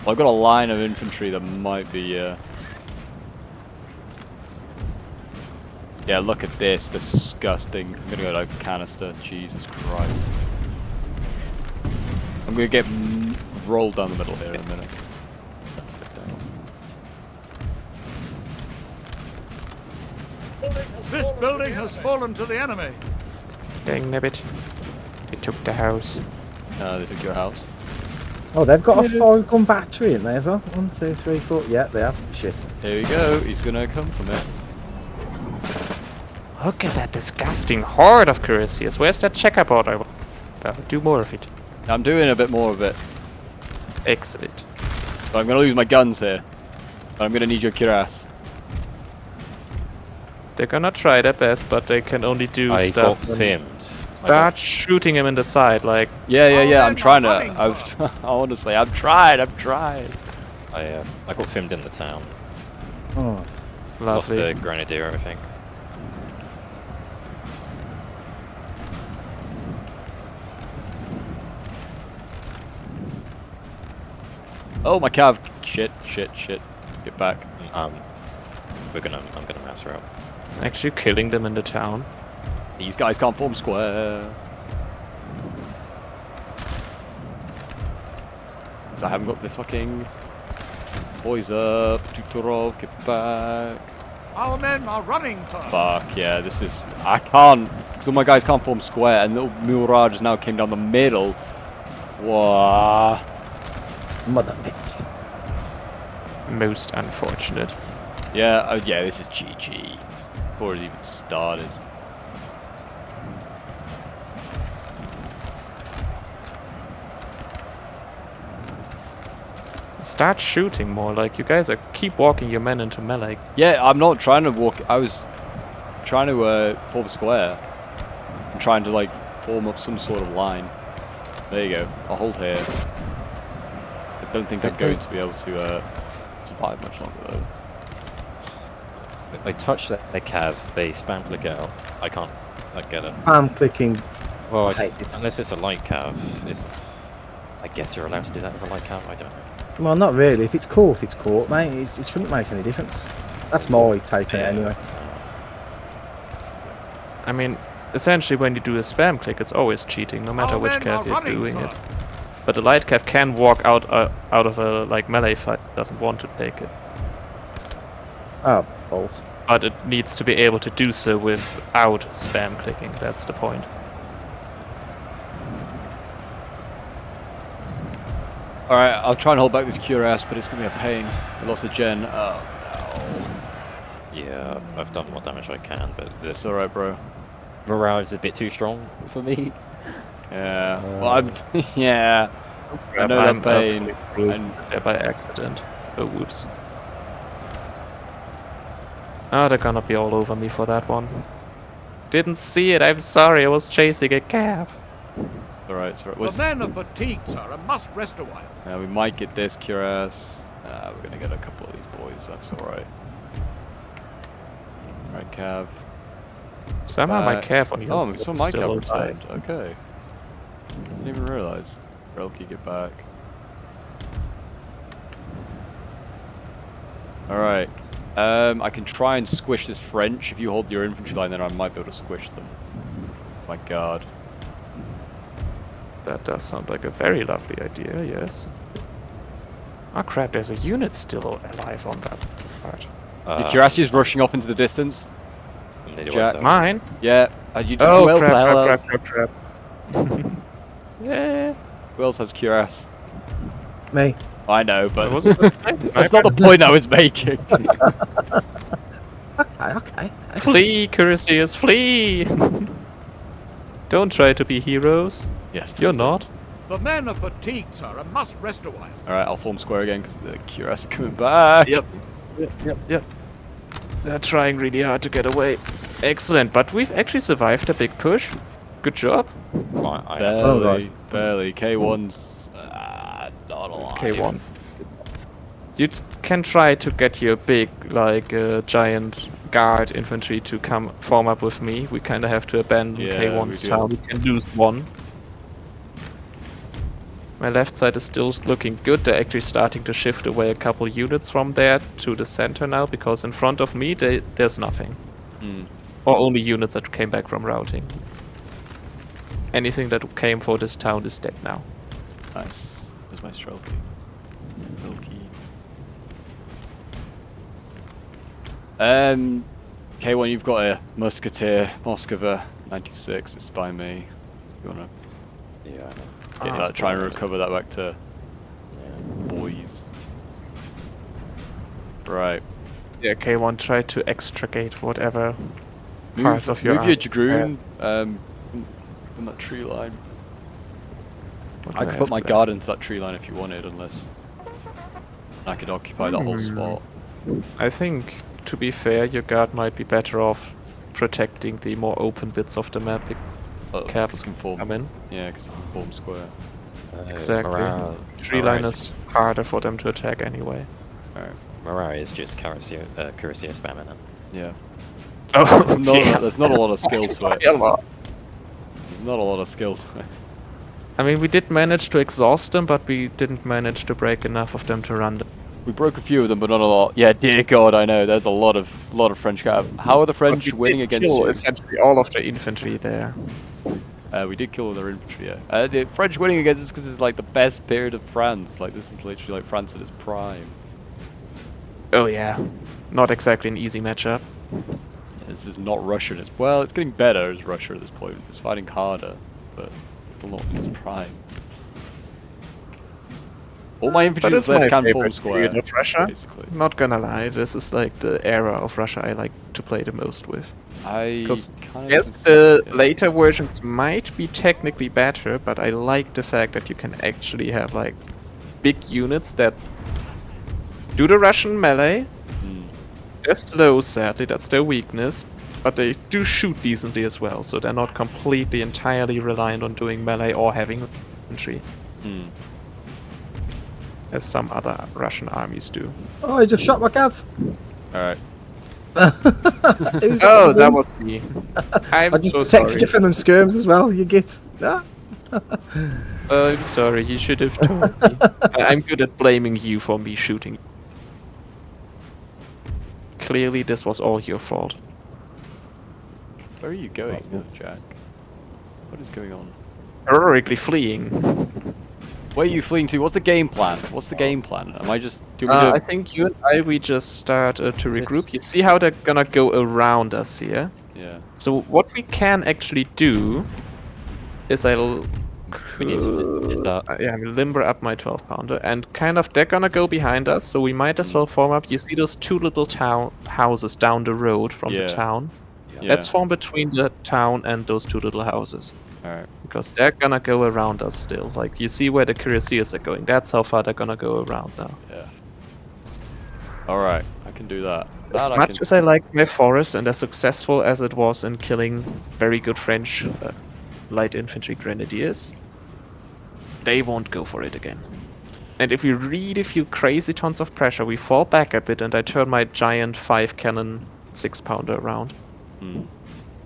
Well, I've got a line of infantry that might be. Yeah, look at this, disgusting. I'm gonna go like canister. Jesus Christ. I'm gonna get rolled down the middle here in a minute. This building has fallen to the enemy. Dang nabbit. They took the house. They took your house. Oh, they've got a 5-gun battery in there as well. 1, 2, 3, 4. Yeah, they have. Shit. Here we go. He's gonna come from it. Look at that disgusting horde of cuirassiers. Where's that checkerboard? I will do more of it. I'm doing a bit more of it. Excellent. But I'm gonna lose my guns here. But I'm gonna need your cuirass. They're gonna try their best, but they can only do I stuff. got filmed. Start shooting him in the side, like. Yeah. I'm trying to. Honestly, I've tried. I got filmed in the town. Oh, Lost Lovely. the grenadier, I think. Oh, my cav. Shit. Get back. I'm gonna mass her up. Actually killing them in the town. These guys can't form square. So I haven't got the fucking boys up. Tutorov, get back. Our men are running, sir. Fuck yeah, this is. I can't. Some of my guys can't form square, and little Murad just now came down the middle. Whoa. mother bitch. Most unfortunate. Yeah, yeah, this is GG. Before it even started. Start shooting more, like you guys are keep walking your men into melee. Yeah, I'm not trying to walk. I was trying to form a square. I'm trying to like form up some sort of line. There you go. I'll hold here. I don't think I'm going to be able to survive much longer though. I touch their cav, they spam click out. I can't like get it. I'm clicking. Well, hate it. unless it's a light cav, I guess you're allowed to do that with a light cav. I don't know. Well, not really. If it's caught, mate. It shouldn't make any difference. That's my take on it anyway. I mean, essentially when you do a spam click, it's always cheating, no matter which cav you're doing it. But the light cav can walk out of a like melee fight, doesn't want to take it. Oh, balls. But it needs to be able to do so without spam clicking, that's the point. Alright, I'll try and hold back this cuirass, but it's going to be a pain. I lost a gen. Oh no. Yeah, I've done what damage I can, but It's alright, bro. morale is a bit too strong for me. Yeah. Well, I'm. Yeah. I know that pain. And by accident. Oh, whoops. Oh, they're gonna be all over me for that one. Didn't see it, I'm sorry, I was chasing a cav. Alright, it's The alright. men are fatigued, sir, and must rest a while. We might get this cuirass. We're gonna get a couple of these boys, that's alright. Alright, Cav. Somehow my cav on you. Oh, so my still Cav alive. returned. Okay. Didn't even realise. Relky, get back. Alright. I can try and squish this French. If you hold your infantry line, then I might be able to squish them. My god. That does sound like a very lovely idea, yes. Oh crap, there's a unit still alive on that part. Your cuirass is rushing off into the distance. Jack. Mine? Yeah. You do Oh, who else has? crap. Yeah. Who else has cuirass? Me. I know, but That's that's not the point I was making. Okay. Flee, cuirassiers, flee! Don't try to be heroes. Yes, You're please not. The men are fatigued, sir, and must rest a while. All right, I'll form square again because the QRS are coming back. Yep. They're trying really hard to get away. Excellent, but we've actually survived a big push. Good job. Barely. K1's not alive. K1. You can try to get your big, like, giant guard infantry to come form up with me. We kind of have to abandon K1's town. We can lose one. My left side is still looking good. They're actually starting to shift away a couple units from there to the center now, because in front of me there's nothing. Or only units that came back from routing. Anything that came for this town is dead now. Nice. There's my Strelky. K1, you've got a Musketeer, Moskva 96. It's by me. You wanna try and recover that back to boys. Right. Yeah, K1 try to extricate whatever parts of your move your Dragoon from that tree line. I could put my guard into that tree line if you wanted, unless I could occupy that whole spot. I think, to be fair, your guard might be better off protecting the more open bits of the map. Caps can form. Come in. Yeah, because you can form square. Exactly. Tree line is harder for them to attack anyway. Alright. Morale is just Cuirassier spamming it. Yeah. Oh, there's not a lot of skill to it. There's not a lot of skill to it. I mean, we did manage to exhaust them, but we didn't manage to break enough of them to run them. We broke a few of them, but not a lot. Yeah, dear God, I know. There's a lot of French cap. How are the French winning against you? Essentially all of the infantry there. We did kill all their infantry, yeah. The French winning against us because it's like the best period of France. Like, this is literally like France at its prime. Oh yeah, not exactly an easy matchup. This is not Russia. It's getting better as Russia at this point. It's fighting harder, but still not in its prime. All my infantry that's left can form square. Of Russia. Basically. Not gonna lie, this is like the era of Russia I like to play the most with. Because yes, the later versions might be technically better, but I like the fact that you can actually have like big units that do the Russian melee. They're slow, sadly, that's their weakness, but they do shoot decently as well, so they're not completely entirely reliant on doing melee or having infantry. As some other Russian armies do. Oh, I just shot my cav. Alright. Oh, that was me. I just protected you from them skirms as well, you git. I'm sorry, you should have told me. I'm good at blaming you for me shooting. Clearly this was all your fault. Where are you going now, Jack? What is going on? Heroically fleeing. Where are you fleeing to? What's the game plan? Am I just... I think you and I, we just start to regroup. You see how they're gonna go around us here? Yeah. So what we can actually do is We need to limber up my 12-pounder, and kind of they're gonna go behind us, so we might as well form up. You see those two little houses down the road from the town? Yeah. Let's form between the town and those two little houses. Alright. Because they're gonna go around us still. Like, you see where the cuirassiers are going. That's how far they're gonna go around now. Yeah. Alright, I can do that. As much as I like my forest, and as successful as it was in killing very good French light infantry grenadiers, they won't go for it again. And if we really feel crazy tons of pressure, we fall back a bit and I turn my giant 5-cannon 6-pounder around.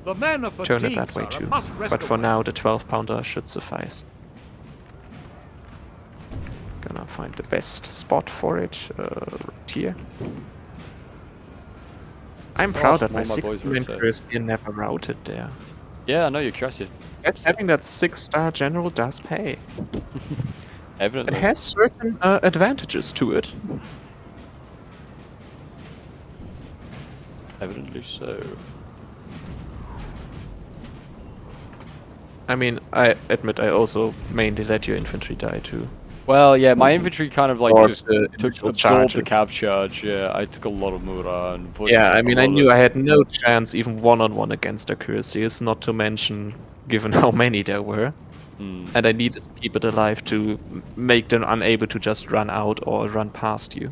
The men are turn it that way too. But for now, the 12-pounder should suffice. Gonna find the best spot for it right here. I'm proud that my 6-man cuirassier never routed there. Yeah, I know you're cuirassier. Yes, having that 6-star general does pay. Evidently. It has certain advantages to it. Evidently so. I mean, I admit I also mainly let your infantry die too. Well, yeah, my infantry kind of like just absorbed the cab charge. Yeah, I took a lot of Murat. Yeah, I mean, I knew I had no chance even one-on-one against the cuirassiers, not to mention given how many there were. and I needed to keep it alive to make them unable to just run out or run past you.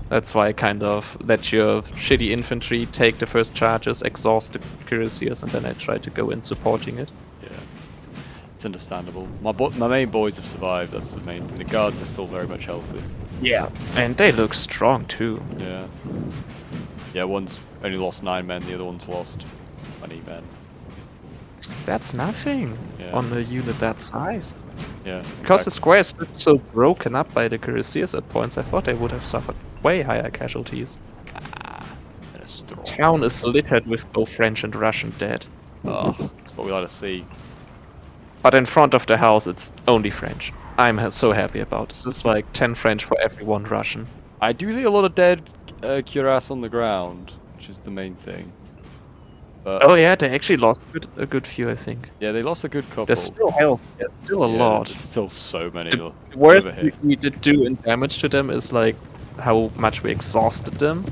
That's why I kind of let your shitty infantry take the first charges, exhaust the cuirassiers, and then I try to go in supporting it. Yeah, it's understandable. My main boys have survived. That's the main thing. The guards are still very much healthy. Yeah, and they look strong too. Yeah. Yeah, one's only lost 9 men. The other one's lost 20 men. That's nothing on a unit that size. Yeah. Because the squares look so broken up by the cuirassiers at points, I thought they would have suffered way higher casualties. Town is littered with both French and Russian dead. Oh, that's what we like to see. But in front of the house, it's only French. I'm so happy about this. It's like 10 French for every 1 Russian. I do see a lot of dead cuirass on the ground, which is the main thing. But oh yeah, they actually lost a good few, I think. yeah, they lost a good couple. There's still health. There's still a lot. There's still so many. The worst we did do in damage to them is like how much we exhausted them.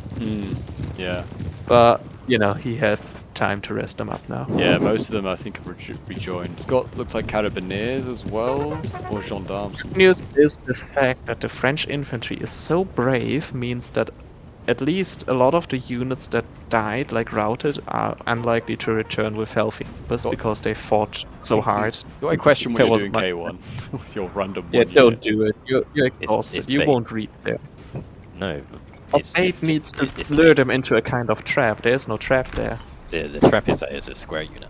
Yeah. But you know, he had time to rest them up now. Yeah, most of them I think have rejoined. It's got looks like carabineers as well, or gendarmes. Good news is the fact that the French infantry is so brave means that at least a lot of the units that died, like routed, are unlikely to return with healthy numbers because they fought so hard. Do I question what There you're was doing, K1, with your random Yeah, one don't unit? do it. You're exhausted. it's You bait. won't reach there. No. Bait needs to lure them into a kind of trap. There's no trap there. The trap is that it's a square unit.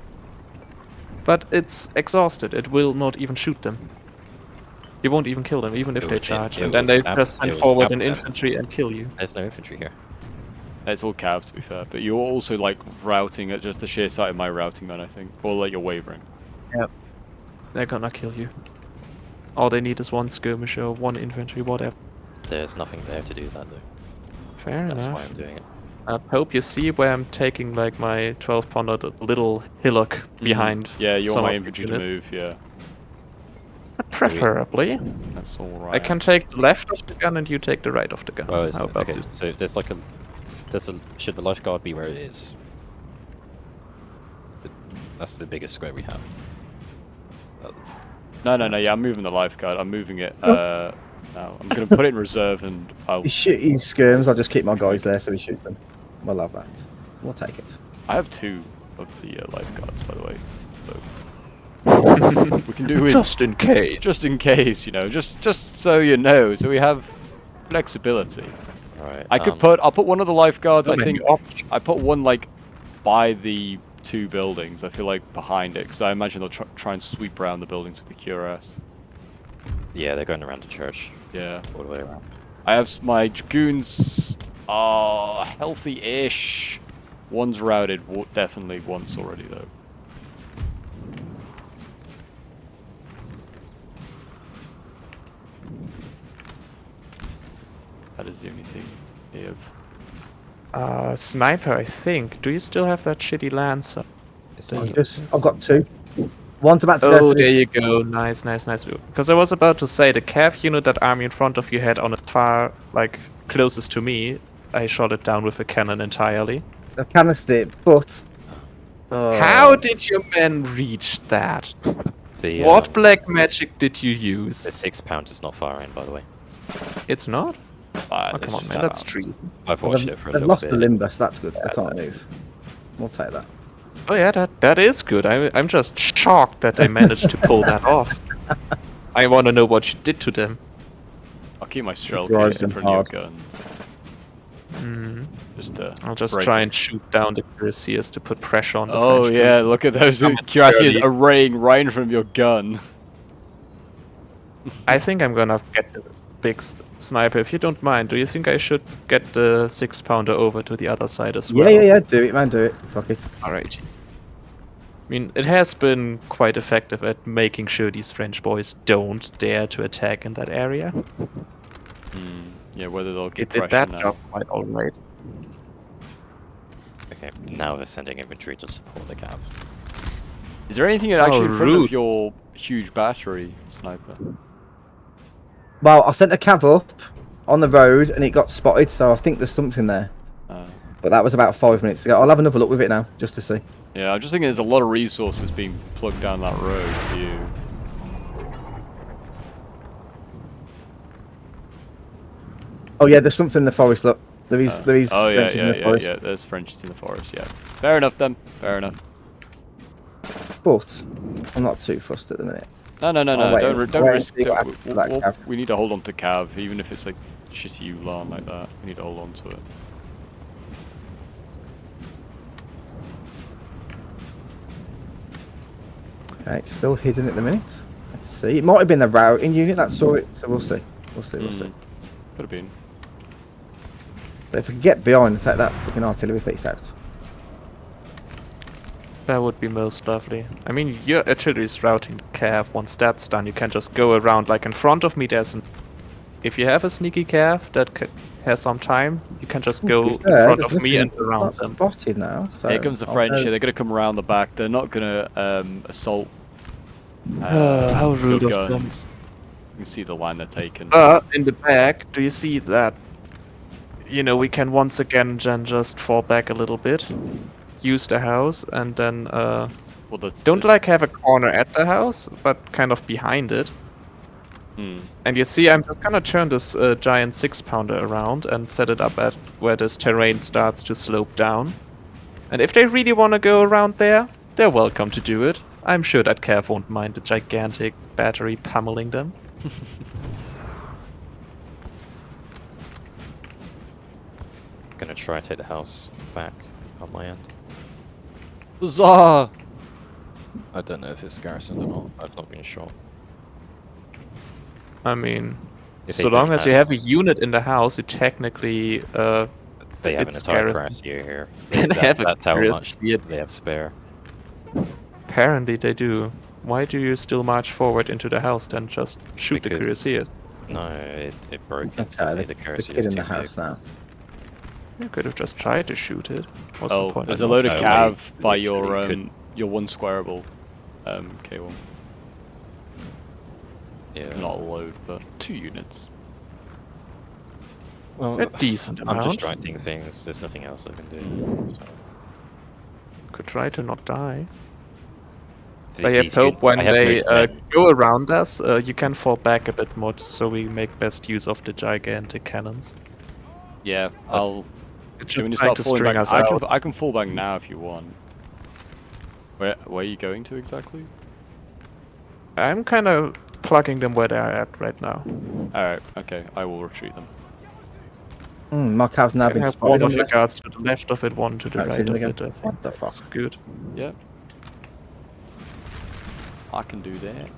But it's exhausted. It will not even shoot them. You won't even kill them, even if It they will- charge. it And then will they stab- just it send will forward stab an them. infantry and kill you. There's no infantry here. It's all cav, to be fair, but you're also like routing at just the sheer sight of my routing men, I think, or like you're wavering. Yep. They're gonna kill you. All they need is 1 skirmisher, 1 infantry, whatever. There's nothing there to do that though. Fair That's enough. why I'm doing it. Hope you see where I'm taking like my 12-pounder little hillock behind. Yeah, you want some my of the infantry to units. move, yeah. Preferably. That's alright. I can take the left of the gun and you take the right of the gun. Well, How about okay, this? so there's like a... should the lifeguard be where it is? That's the biggest square we have. No, yeah, I'm moving the lifeguard. I'm moving it, now. I'm gonna put it in reserve and I'll... He skirms, I'll just keep my guys there so he shoots them. We'll have that. We'll take it. I have 2 of the lifeguards, by the way. So we can do with Just in case. just in case, you know, just so you know, so we have flexibility. Alright. I'll put one of the lifeguards. I So think many options. I put one like by the 2 buildings. I feel like behind it, because I imagine they'll try and sweep around the buildings with the cuirass. Yeah, they're going around the church. Yeah. All the way around. I have my dragoons are healthy-ish. One's routed, definitely once already though. That is the only thing they have. Sniper, I think. Do you still have that shitty Lancer? I've got 2. One's about to go Oh, for there this. you go. Nice. Because I was about to say, the cav unit that army in front of you had on the far, like, closest to me, I shot it down with a cannon entirely. I canistid, but... Oh. How did your men reach that? The, What black magic did you use? The 6-pound is not far in, by the way. It's not? Ah, Oh, it's come on, just man. that. That's treason. I've watched it for a They've little lost bit. the limbus, that's good. They can't move. We'll take that. Oh yeah, that is good. I'm just shocked that they managed to pull that off. I want to know what you did to them. I'll keep my Strelka Drives in them front of your hard. guns. Just I'll just break try it. and shoot down the cuirassiers to put pressure on the Oh French yeah, troops. look at those Coming cuirassiers early. arraying right in front of your gun. I think I'm gonna get the big sniper. If you don't mind, do you think I should get the 6-pounder over to the other side as well? Yeah, do it, man, do it. Fuck it. Alright. I mean, it has been quite effective at making sure these French boys don't dare to attack in that area. Yeah, whether they'll It get did pressure that now. job quite alright. Okay, now they're sending infantry to support the cav. Is there anything actually in front rude. of your huge battery, sniper? Well, I sent a cav up on the road and it got spotted, so I think there's something there. But that was about 5 minutes ago. I'll have another look with it now, just to see. Yeah, I'm just thinking there's a lot of resources being plugged down that road for you. Oh yeah, there's something in the forest. Look, there is Oh yeah, Frenchies in the forest. yeah. There's Frenchies in the forest. Yeah, fair enough then. Fair enough. But I'm not too fussed at the minute. No. wait, Don't wait and risk. see what happens with that Cav. We need to hold on to Cav, even if it's like shitty Ulan like that. We need to hold on to it. Okay, it's still hidden at the minute. Let's see. It might have been the routing unit that saw it, so we'll see. We'll see. Could have been. But if we can get behind and take that fucking artillery piece out. That would be most lovely. I mean, your artillery is routing the Cav. Once that's done, you can just go around. Like in front of me, there's an... If you have a sneaky Cav that has some time, you can just go in front of me and around them. Spotted now. So Here comes the French. They're gonna come around the back. They're not gonna assault. How rude your of them. guns. You can see the line they're taking. In the back, do you see that? You know, we can once again just fall back a little bit, use the house, and then don't like have a corner at the house, but kind of behind it. And you see, I'm just gonna turn this giant 6-pounder around and set it up at where this terrain starts to slope down. And if they really want to go around there, they're welcome to do it. I'm sure that Cav won't mind the gigantic battery pummeling them. Gonna try to take the house back on my end. Huzzah! I don't know if it's garrisoned or not. I've not been sure. I mean, If so they long don't as you have- have a unit in the house, you technically They have an it's entire garrison. cuirassier here. Can have a That's how much cuirassier. they have spare. Apparently they do. Why do you still march forward into the house then just shoot the Because- cuirassiers? No, it broke Okay, instantly. the The cuirassier kid is in too the house big. now. You could have just tried to shoot it. What's the Oh, point? there's a load of No, Cav we by literally your one squareable K1. Yeah. Not a load, but 2 units. Well, A decent I'm amount. distracting things. There's nothing else I can do. So. Could try to not die. The- But yeah, these Pope, uni- when I have they moved them. go around us, you can fall back a bit more so we make best use of the gigantic cannons. Yeah, I'll. It's When just you trying start to falling string back, us out. I can fall back now if you want. Where are you going to exactly? I'm kind of plugging them where they are at right now. Alright, okay, I will retreat them. My Cav's now You can been have spotted one on of the your left. guards to the left of it, one to the Can't see right them of again. it. I think What the that's fuck? good. Yeah. I can do that.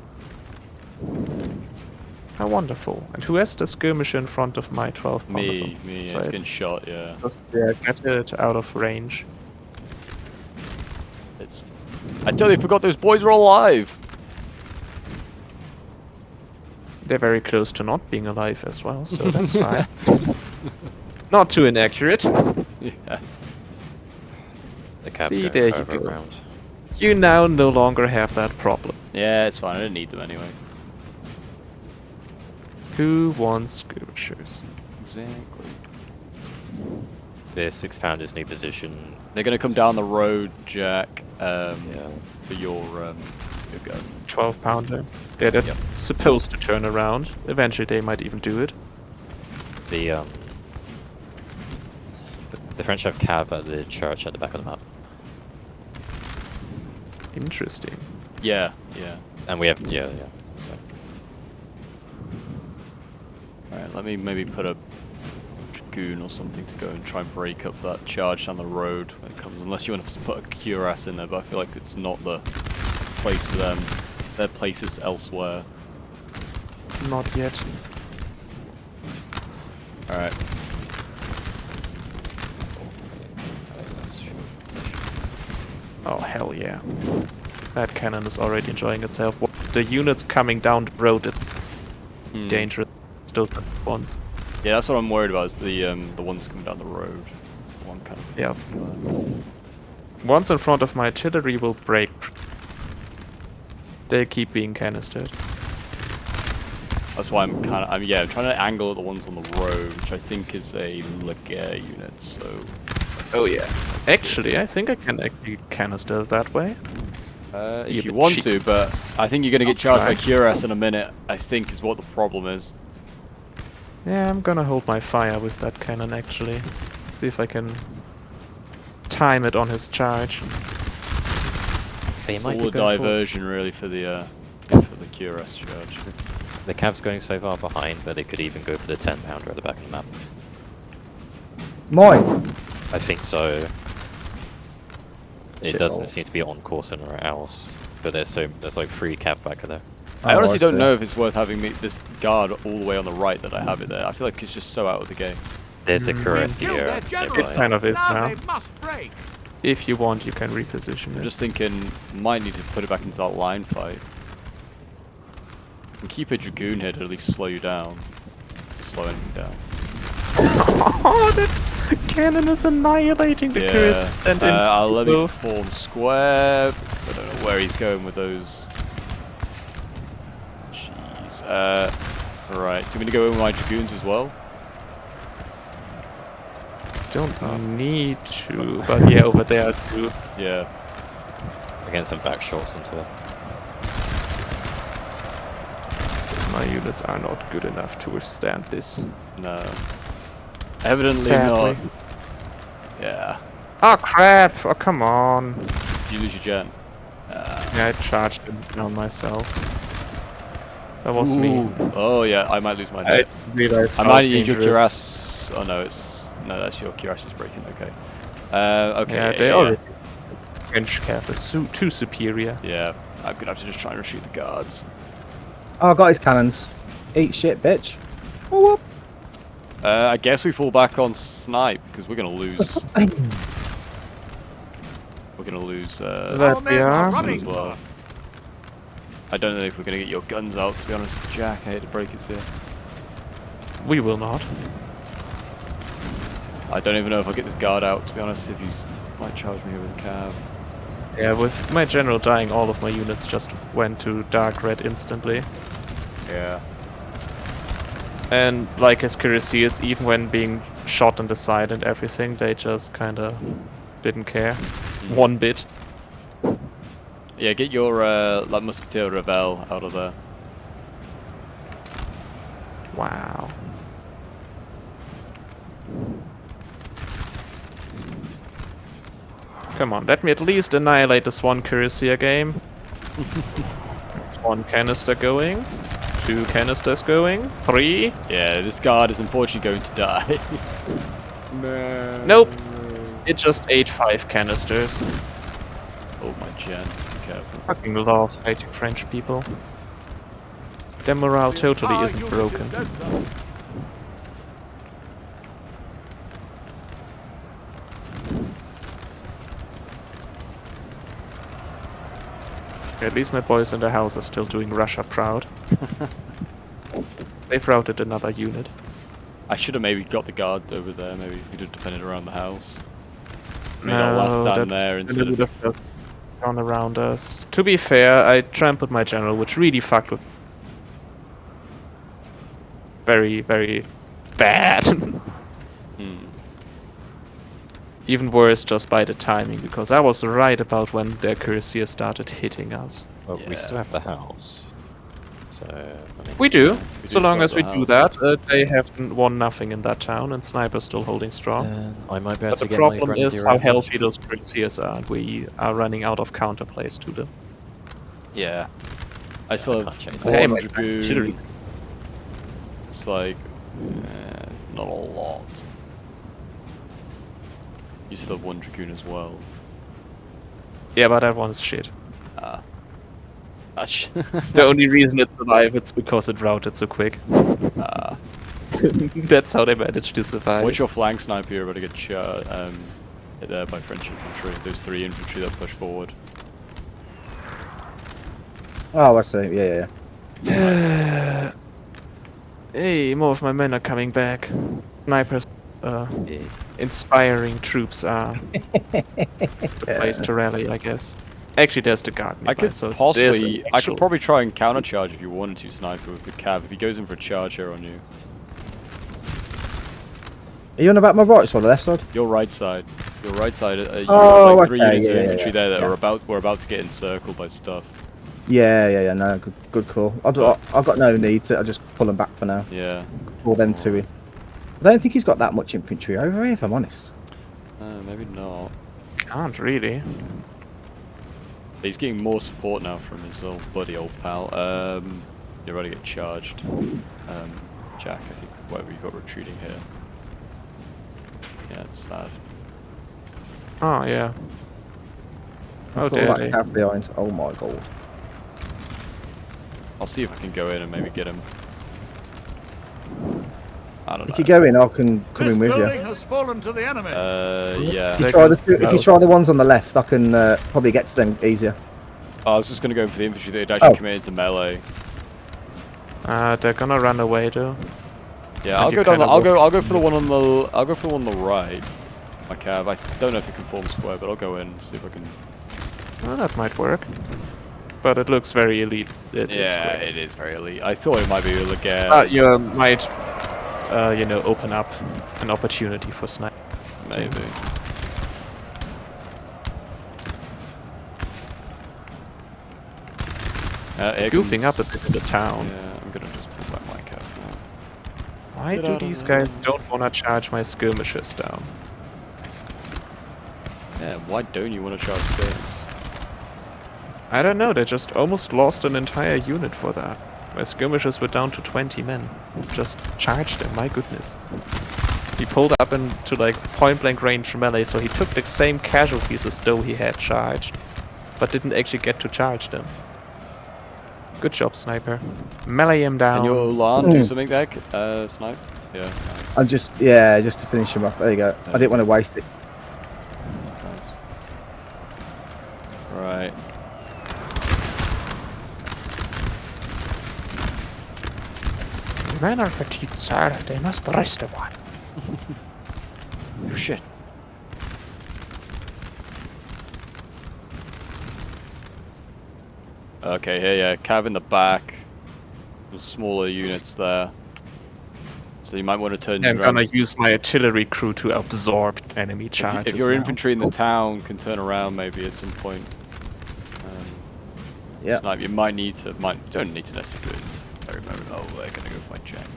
How wonderful. And who has the skirmisher in front of my 12 pounders? Me, it's getting shot, yeah. Just get it out of range. It's. I totally forgot those boys were alive! They're very close to not being alive as well, so that's fine. Not too inaccurate. Yeah. The Cavs See, going there you further go. around. You now no longer have that problem. Yeah, it's fine, I didn't need them anyway. Who wants skirmishers? Exactly. The 6-pounder's new position. They're gonna come down the road, Jack, Yeah. for your gun. 12 pounder. They're Yep. supposed to turn around. Eventually they might even do it. The French have Cav at the church at the back of the map, Interesting. Yeah. and we have So. Alright, let me maybe put a goon or something to go and try and break up that charge down the road when it comes, unless you want to put a cuirass in there, but I feel like it's not the place for them. Their place is elsewhere. Not yet. Alright. Oh hell yeah. That cannon is already enjoying itself. The units coming down the road is dangerous. Those ones. Yeah, that's what I'm worried about, is the ones coming down the road. One kind of. Yeah. Ones in front of my artillery will break. They keep being canistered. That's why I'm trying to angle at the ones on the road, which I think is a Laguerre unit, so Oh yeah. Actually, I think I can actually canister that way. If Yeah, you but want she- to, but I think you're going to get charged by Right. QRS in a minute, I think is what the problem is. Yeah, I'm gonna hold my fire with that cannon actually. See if I can time it on his charge. They It's might all be a going for... diversion really for the QRS charge. The Cavs going so far behind, but they could even go for the 10-pounder at the back of the map. Mine. I think so. It Shit doesn't balls. seem to be on course anywhere else, but there's like 3 Cav back there. I honestly don't see. know if it's worth having this guard all the way on the right that I have it there. I feel like it's just so out of the game. There's a Mm. Cuirassier Kill their nearby. general. It kind of is Now now. they must break. If you want, you can reposition I'm it. just thinking, might need to put it back into that line fight. And keep a Dragoon here to at least slow you down. Slow anything down. Oh, that cannon is annihilating the Cuirassier. And Let me both. form square, because I don't know where he's going with those. Jeez. Right, do you want me to go in with my Dragoons as well? Don't need to, but yeah, over there too. Yeah. Against some back shots into it. Because my units are not good enough to withstand this. No. Evidently Sadly. not. Yeah. Oh crap! Oh come on! You lose your gen. Yeah, I charged it down myself. That was me. Ooh. Oh yeah, I might lose my I net. realized I how might need your dangerous- cuirass. Oh no, no, that's your cuirass is breaking. Okay. Okay. Yeah, they already. French Cav is too superior. Yeah, I'm gonna have to just try and shoot the guards. Oh, I got his cannons. Eat shit, bitch. Oh, whoop. I guess we fall back on snipe because we're gonna lose. We're gonna lose. That Our we men are are. running as well. I don't know if we're gonna get your guns out. To be honest, Jack, I hate to break it to you. We will not. I don't even know if I'll get this guard out. To be honest, if he's might charge me with a cav. Yeah, with my general dying, all of my units just went to dark red instantly. Yeah. And like his cuirassiers, even when being shot on the side and everything, they just kinda didn't care. One bit. Yeah, get your like musketeer rebel out of there. Wow. Come on, let me at least annihilate this one cuirassier game. It's one canister going. 2 canisters going. 3. Yeah, this guard is unfortunately going to die. Nope. It just ate 5 canisters. Oh my gen, be careful. Fucking love fighting French people. Their morale totally Our isn't unit broken. is dead, sir. At least my boys in the house are still doing Russia proud. They've routed another unit. I should have maybe got the guard over there. Maybe we could have defended around the house. Made our last stand there instead would of. have just gone around us. To be fair, I trampled my general, which really fucked with. Very, very bad. Even worse just by the timing, because I was right about when their cuirassiers started hitting us. Well, we Yeah. still have the house. So, I mean, We do. We So do long still as we have do the house. that, they have won nothing in that town, and Sniper's still holding strong. I might be able But to the get my problem is grenadier how out. healthy those cuirassiers are, and we are running out of counterplays to them. Yeah. I still I have can't change that. Hey, one my dragoon. artillery. It's like it's not a lot. You still have one dragoon as well. Yeah, but that one's shit. That's The only reason it's alive is because it routed so quick. That's how they managed to survive. What's your flank sniper? You're about to get hit there by French infantry. Those 3 infantry that push forward. Oh, I see. Yeah, yeah. Hey, more of my men are coming back. Snipers, inspiring troops are the place to rally, I guess. Actually, there's the guard nearby, I could so there's possibly, an I actual- could probably try and countercharge if you wanted to, sniper with the cav. If he goes in for a charge here on you, Are you on about my right side or left side? your right side. Your right side, you Oh, got like 3 okay, units of yeah, infantry yeah, there that yeah. were about to get encircled by stuff. Yeah. No, good call. I've got no need to. I just pull them back for now. Yeah. Pull them to him. I don't think he's got that much infantry over here, if I'm honest. Maybe not. Can't really. He's getting more support now from his old buddy, old pal. You're ready to get charged. Jack, I think whatever you got retreating here. Yeah, it's sad. Oh, yeah. Oh, I've got all dear. that cav behind. Oh my god. I'll see if I can go in and maybe get him. I don't know. If you go in, I can come This in with you. building has fallen to the enemy. Yeah. If you try the ones on the left, I can probably get to them easier. I was just gonna go for the infantry that had actually committed to melee. They're gonna run away though. Yeah, I'll go down. I'll go for the one on the. I'll go for the one on the right. My cav. I don't know if it can form square, but I'll go in and see if I can. Well, that might work. But it looks very elite. It is very elite. I thought it might be able to get. You might, open up an opportunity for snipe. Maybe. Goofing up a bit in the town. Yeah, I'm gonna just pull back my cav now. Why do these guys don't wanna charge my skirmishers down? Yeah, why don't you want to charge skirms? I don't know, they just almost lost an entire unit for that. My skirmishers were down to 20 men. Just charged them, my goodness. He pulled up into like point blank range melee, so he took the same casualties as though he had charged, but didn't actually get to charge them. Good job, sniper. Melee him down. Can your Ulan do something there? Snipe? Yeah, nice. I'm just to finish him off. There you go. I didn't want to waste it. Nice. Right. Men are fatigued, sir. They must rest a while. Oh shit. Okay, yeah, cav in the back. Some smaller units there. So you might want to turn I'm around. gonna use my artillery crew to absorb enemy charges. If your now. infantry in the town can turn around maybe at some point. Yeah. Snipe, you might need to, don't need to necessarily do it at the very moment. Oh, they're gonna go for my jack.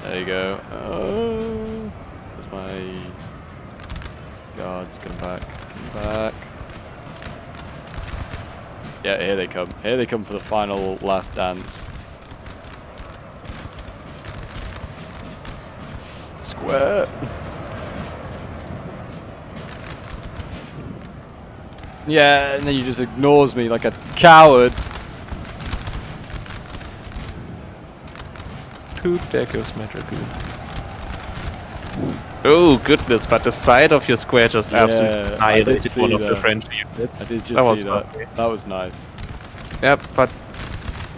There you go. Oh, there's my guards. Come back. Come back. Yeah, here they come. Here they come for the final last dance. Square. Yeah, and then he just ignores me like a coward. Poop, there goes my dragoon. Oh goodness, but the side of your square just absolutely annihilated one of the French units. I did just that was see that. lovely. That was nice. Yep, but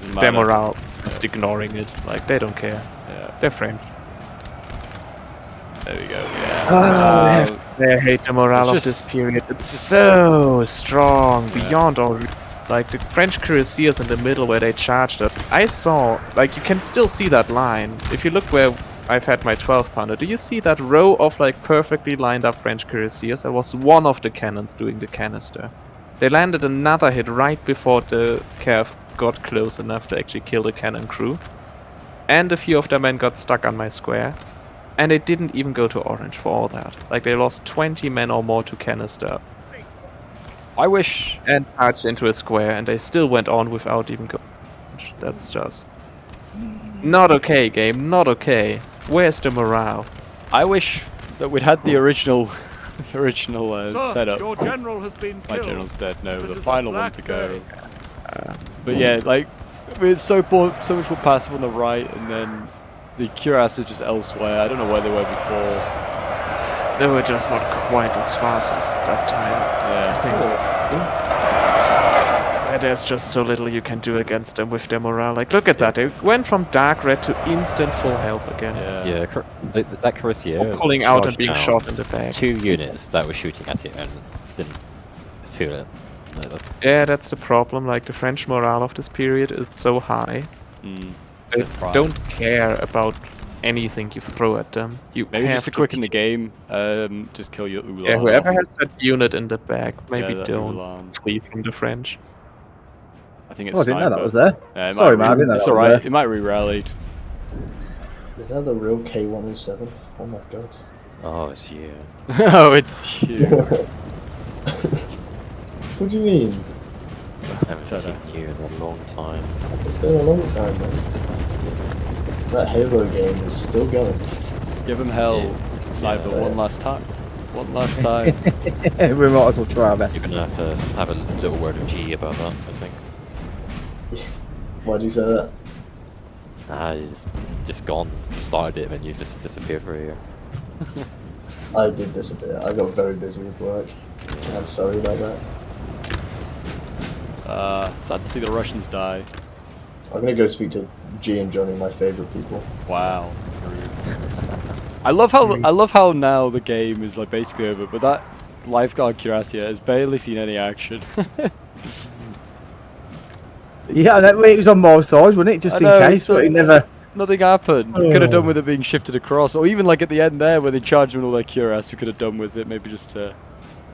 Doesn't their matter. morale just ignoring it. Like, they don't care. Yeah, They're French. there we go. Yeah. They hate the morale of It's this just- period. It's so strong, beyond all. Like the French cuirassiers in the middle where they charged up. I saw, like, you can still see that line. If you look where I've had my 12 pounder, do you see that row of like perfectly lined up French cuirassiers? That was one of the cannons doing the canister. They landed another hit right before the cav got close enough to actually kill the cannon crew. And a few of their men got stuck on my square. And they didn't even go to orange for all that. Like, they lost 20 men or more to canister. I wish. And charged into a square, and they still went on without even going. That's just not okay, game. Not okay. Where's the morale? I wish that we'd had the original, Sir, setup. your general has been My killed. general's dead. No, This the is a final one black to go. day. But yeah, like we're so much more passive on the right, and then the cuirassiers are just elsewhere. I don't know where they were before. They were just not quite as fast as that time. Yeah. I think. There's just so little you can do against them with their morale. Like, look at that. They went from dark red to instant full health again. Yeah. Yeah, that cuirassier Or pulling out and charged being down shot in the back. 2 units that were shooting at it and didn't feel it. isn't it? Yeah, that's the problem. Like the French morale of this period is so high. Mm. They It's a pride. don't care about anything you throw at them. You Maybe have just to to quicken the game. Just kill your Ulan. Yeah, whoever off. has that unit in the back, maybe that don't Ulan. flee from the French. I think it's Oh, I didn't know that sniper. was there. Yeah, it Sorry, might man, I didn't know it's that was alright. there. It might re-rallied. Is that the real K107? Oh my god. Oh, it's you. Oh, it's you. What do you mean? I haven't seen you in a long time. It's been a long time, man. That Halo game is still going. Give him hell, sniper, Yeah. one last time. One last time. We might as well try our best. You're gonna have to have a little word of G about that, I think. Why'd you say that? He's just gone. You started it, and you just disappeared for a year. I did disappear. I got very busy with work. I'm sorry about that. Sad to see the Russians die. I'm gonna go speak to G and Johnny, my favorite people. Wow. I love how now the game is like basically over, but that lifeguard Curacia has barely seen any action. Yeah, I know, it was on my side, wasn't it? Just in case, but it never. Nothing happened. We could have done with it being shifted across, or even like at the end there where they charged them with all their cuirass. We could have done with it, maybe just to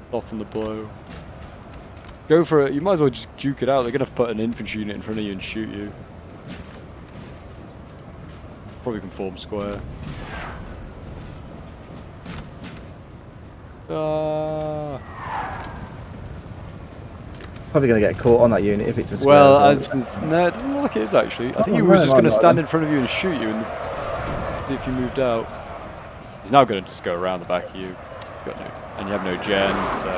soften the blow. Go for it. You might as well just juke it out. They're gonna put an infantry unit in front of you and shoot you. Probably can form square. Probably going to get caught on that unit if it's a square. Well, as well. no, it doesn't look like it is actually. I think he no, was just going to might stand not. in front of you and shoot you if you moved out. He's now going to just go around the back of you. And you have no gen, so.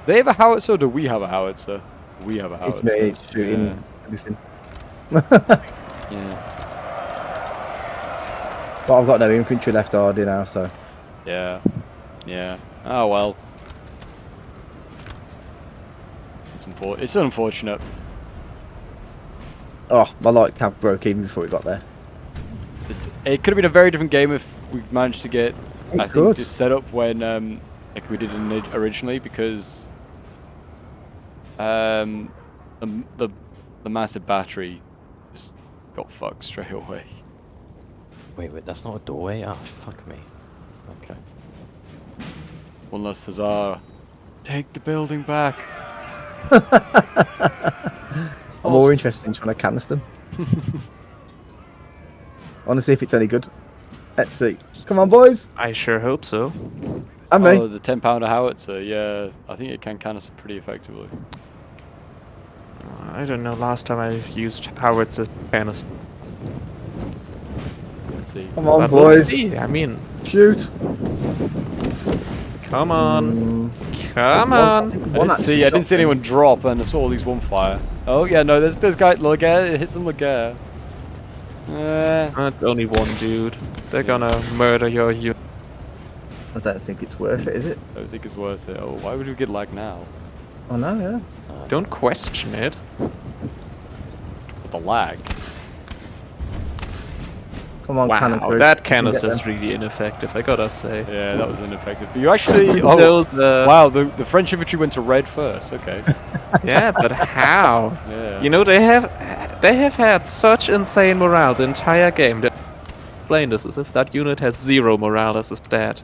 They have a howitzer, or do we have a howitzer? We have a howitzer. It's me, it's shooting everything. Yeah. But I've got no infantry left already now, so. Yeah. Yeah. Oh well. It's unfortunate. Oh, my light cap broke even before we got there. It could have been a very different game if we managed to get, I think, could. just set up when like we did originally, because the massive battery just got fucked straight away. Wait, that's not a doorway? Oh, fuck me. Okay. One less Hussar. Take the building back. I'm more interested in trying to canister them. I want to see if it's any good. Let's see. Come on, boys. I sure hope so. And me. Oh, the 10-pounder howitzer. Yeah, I think it can canister pretty effectively. I don't know. Last time I used howitzers canister. Let's see. Come on, But we'll boys. see. I mean, Shoot. come on. Come One- on. I think I one didn't actually see. I didn't shot see me. anyone drop, and I saw all these one fire. Oh yeah, no, there's guy Laguerre. It hits some Laguerre. That's only one dude. They're gonna murder your unit. I don't think it's worth it, is it? I don't think it's worth it. Oh, why would we get lag now? Oh no, yeah. Don't question it. With the lag. Come on, cannon Wow, crew. that You can get canister's them. really ineffective, I gotta say. Yeah, that was ineffective. But you actually. Oh, Those, wow, the French infantry went to red first. Okay. Yeah, but how? Yeah. You know, they have had such insane morale the entire game. They're playing this as if that unit has 0 morale as a stat.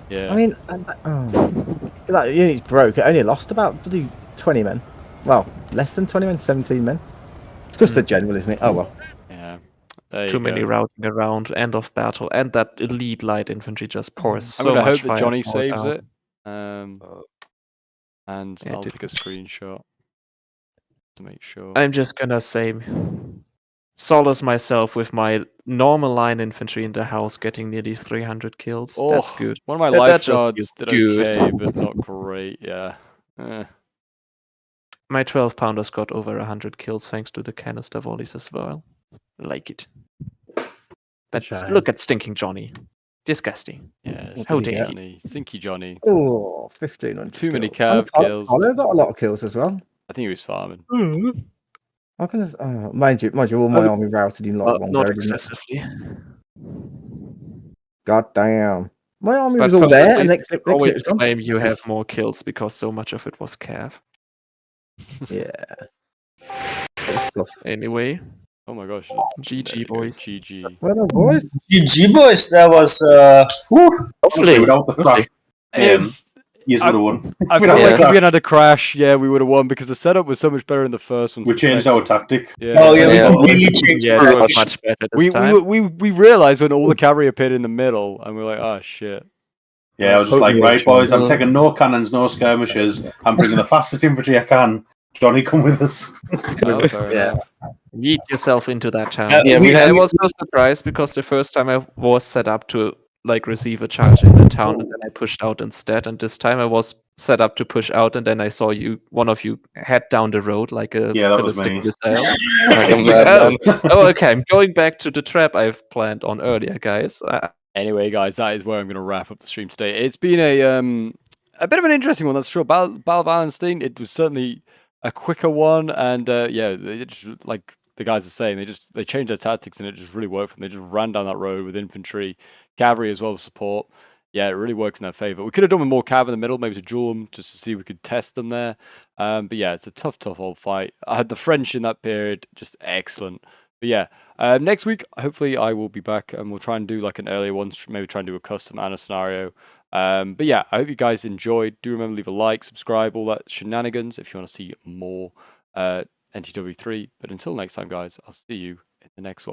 Yeah. I mean, that unit's broke. It only lost about bloody 20 men. Well, less than 20 men, 17 men. It's because the general, isn't it? Oh well. Yeah. There Too you many go. routing around, end of battle, and that elite light infantry just pours I'm so gonna much hope that Johnny firepower saves down. it. And Yeah, I'll did- take a screenshot to make sure. I'm just gonna say, solace myself with my normal line infantry in the house getting nearly 300 kills. That's Oh, good. One of my That just lifeguards feels did good. okay, but not great. Yeah. My 12-pounders got over 100 kills thanks to the canister volleys as well. Like it. But Shame. look at stinking Johnny. Disgusting. Yeah. How Stinky dare you. Johnny. Stinky Johnny. Oh, 1,500 Too many kills. cav kills. Paulo got a lot of kills as well. I think he was farming. How can this, mind you, all my army routed in like one Not go, didn't it? excessively. God damn. My army But was all for there, at and least next you always minute it's gone. claim you have more kills because so much of it was Cav. Yeah. It's tough. Anyway, Oh my gosh. GG boys. GG. Well done, boys. GG boys, that was whew. Honestly, without the crash, It's, you would have won. I Without feel the like if we crash, had had a crash, yeah, we would have won because the setup was so much better in the first one. we changed our tactic. Yeah. Oh yeah, Yeah. we completely changed Yeah, that. it worked much better this We time. realized when all the cavalry appeared in the middle, and we're like, oh shit. Yeah, I was just Hope like, you right, boys, I'm changed. taking no cannons, no skirmishers. I'm bringing the fastest infantry I can. Johnny, come with us. Oh, fair Yeah. enough. Yeet yourself into that town. Yeah, I was so surprised because the first time I was set up to like receive a charge in the town, and then I pushed out instead. And this time I was set up to push out, and then I saw one of you head down the road like a Yeah, that was ballistic me. missile. Like a It's like, madman. oh, okay, I'm going back to the trap I've planned on earlier, guys. Anyway, guys, that is where I'm going to wrap up the stream today. It's been a bit of an interesting one, that's true. Battle of Allenstein, it was certainly a quicker one, and yeah, it just, like the guys are saying, they changed their tactics, and it just really worked for them. They just ran down that road with infantry, cavalry as well as support. Yeah, it really works in their favor. We could have done with more cav in the middle, maybe to duel them, just to see if we could test them there. But yeah, it's a tough old fight. I had the French in that period, just excellent. But yeah, next week, hopefully I will be back, and we'll try and do like an earlier one, maybe try and do a custom and a scenario. But yeah, I hope you guys enjoyed. Do remember to leave a like, subscribe, all that shenanigans if you want to see more NTW3. But until next time, guys, I'll see you in the next one.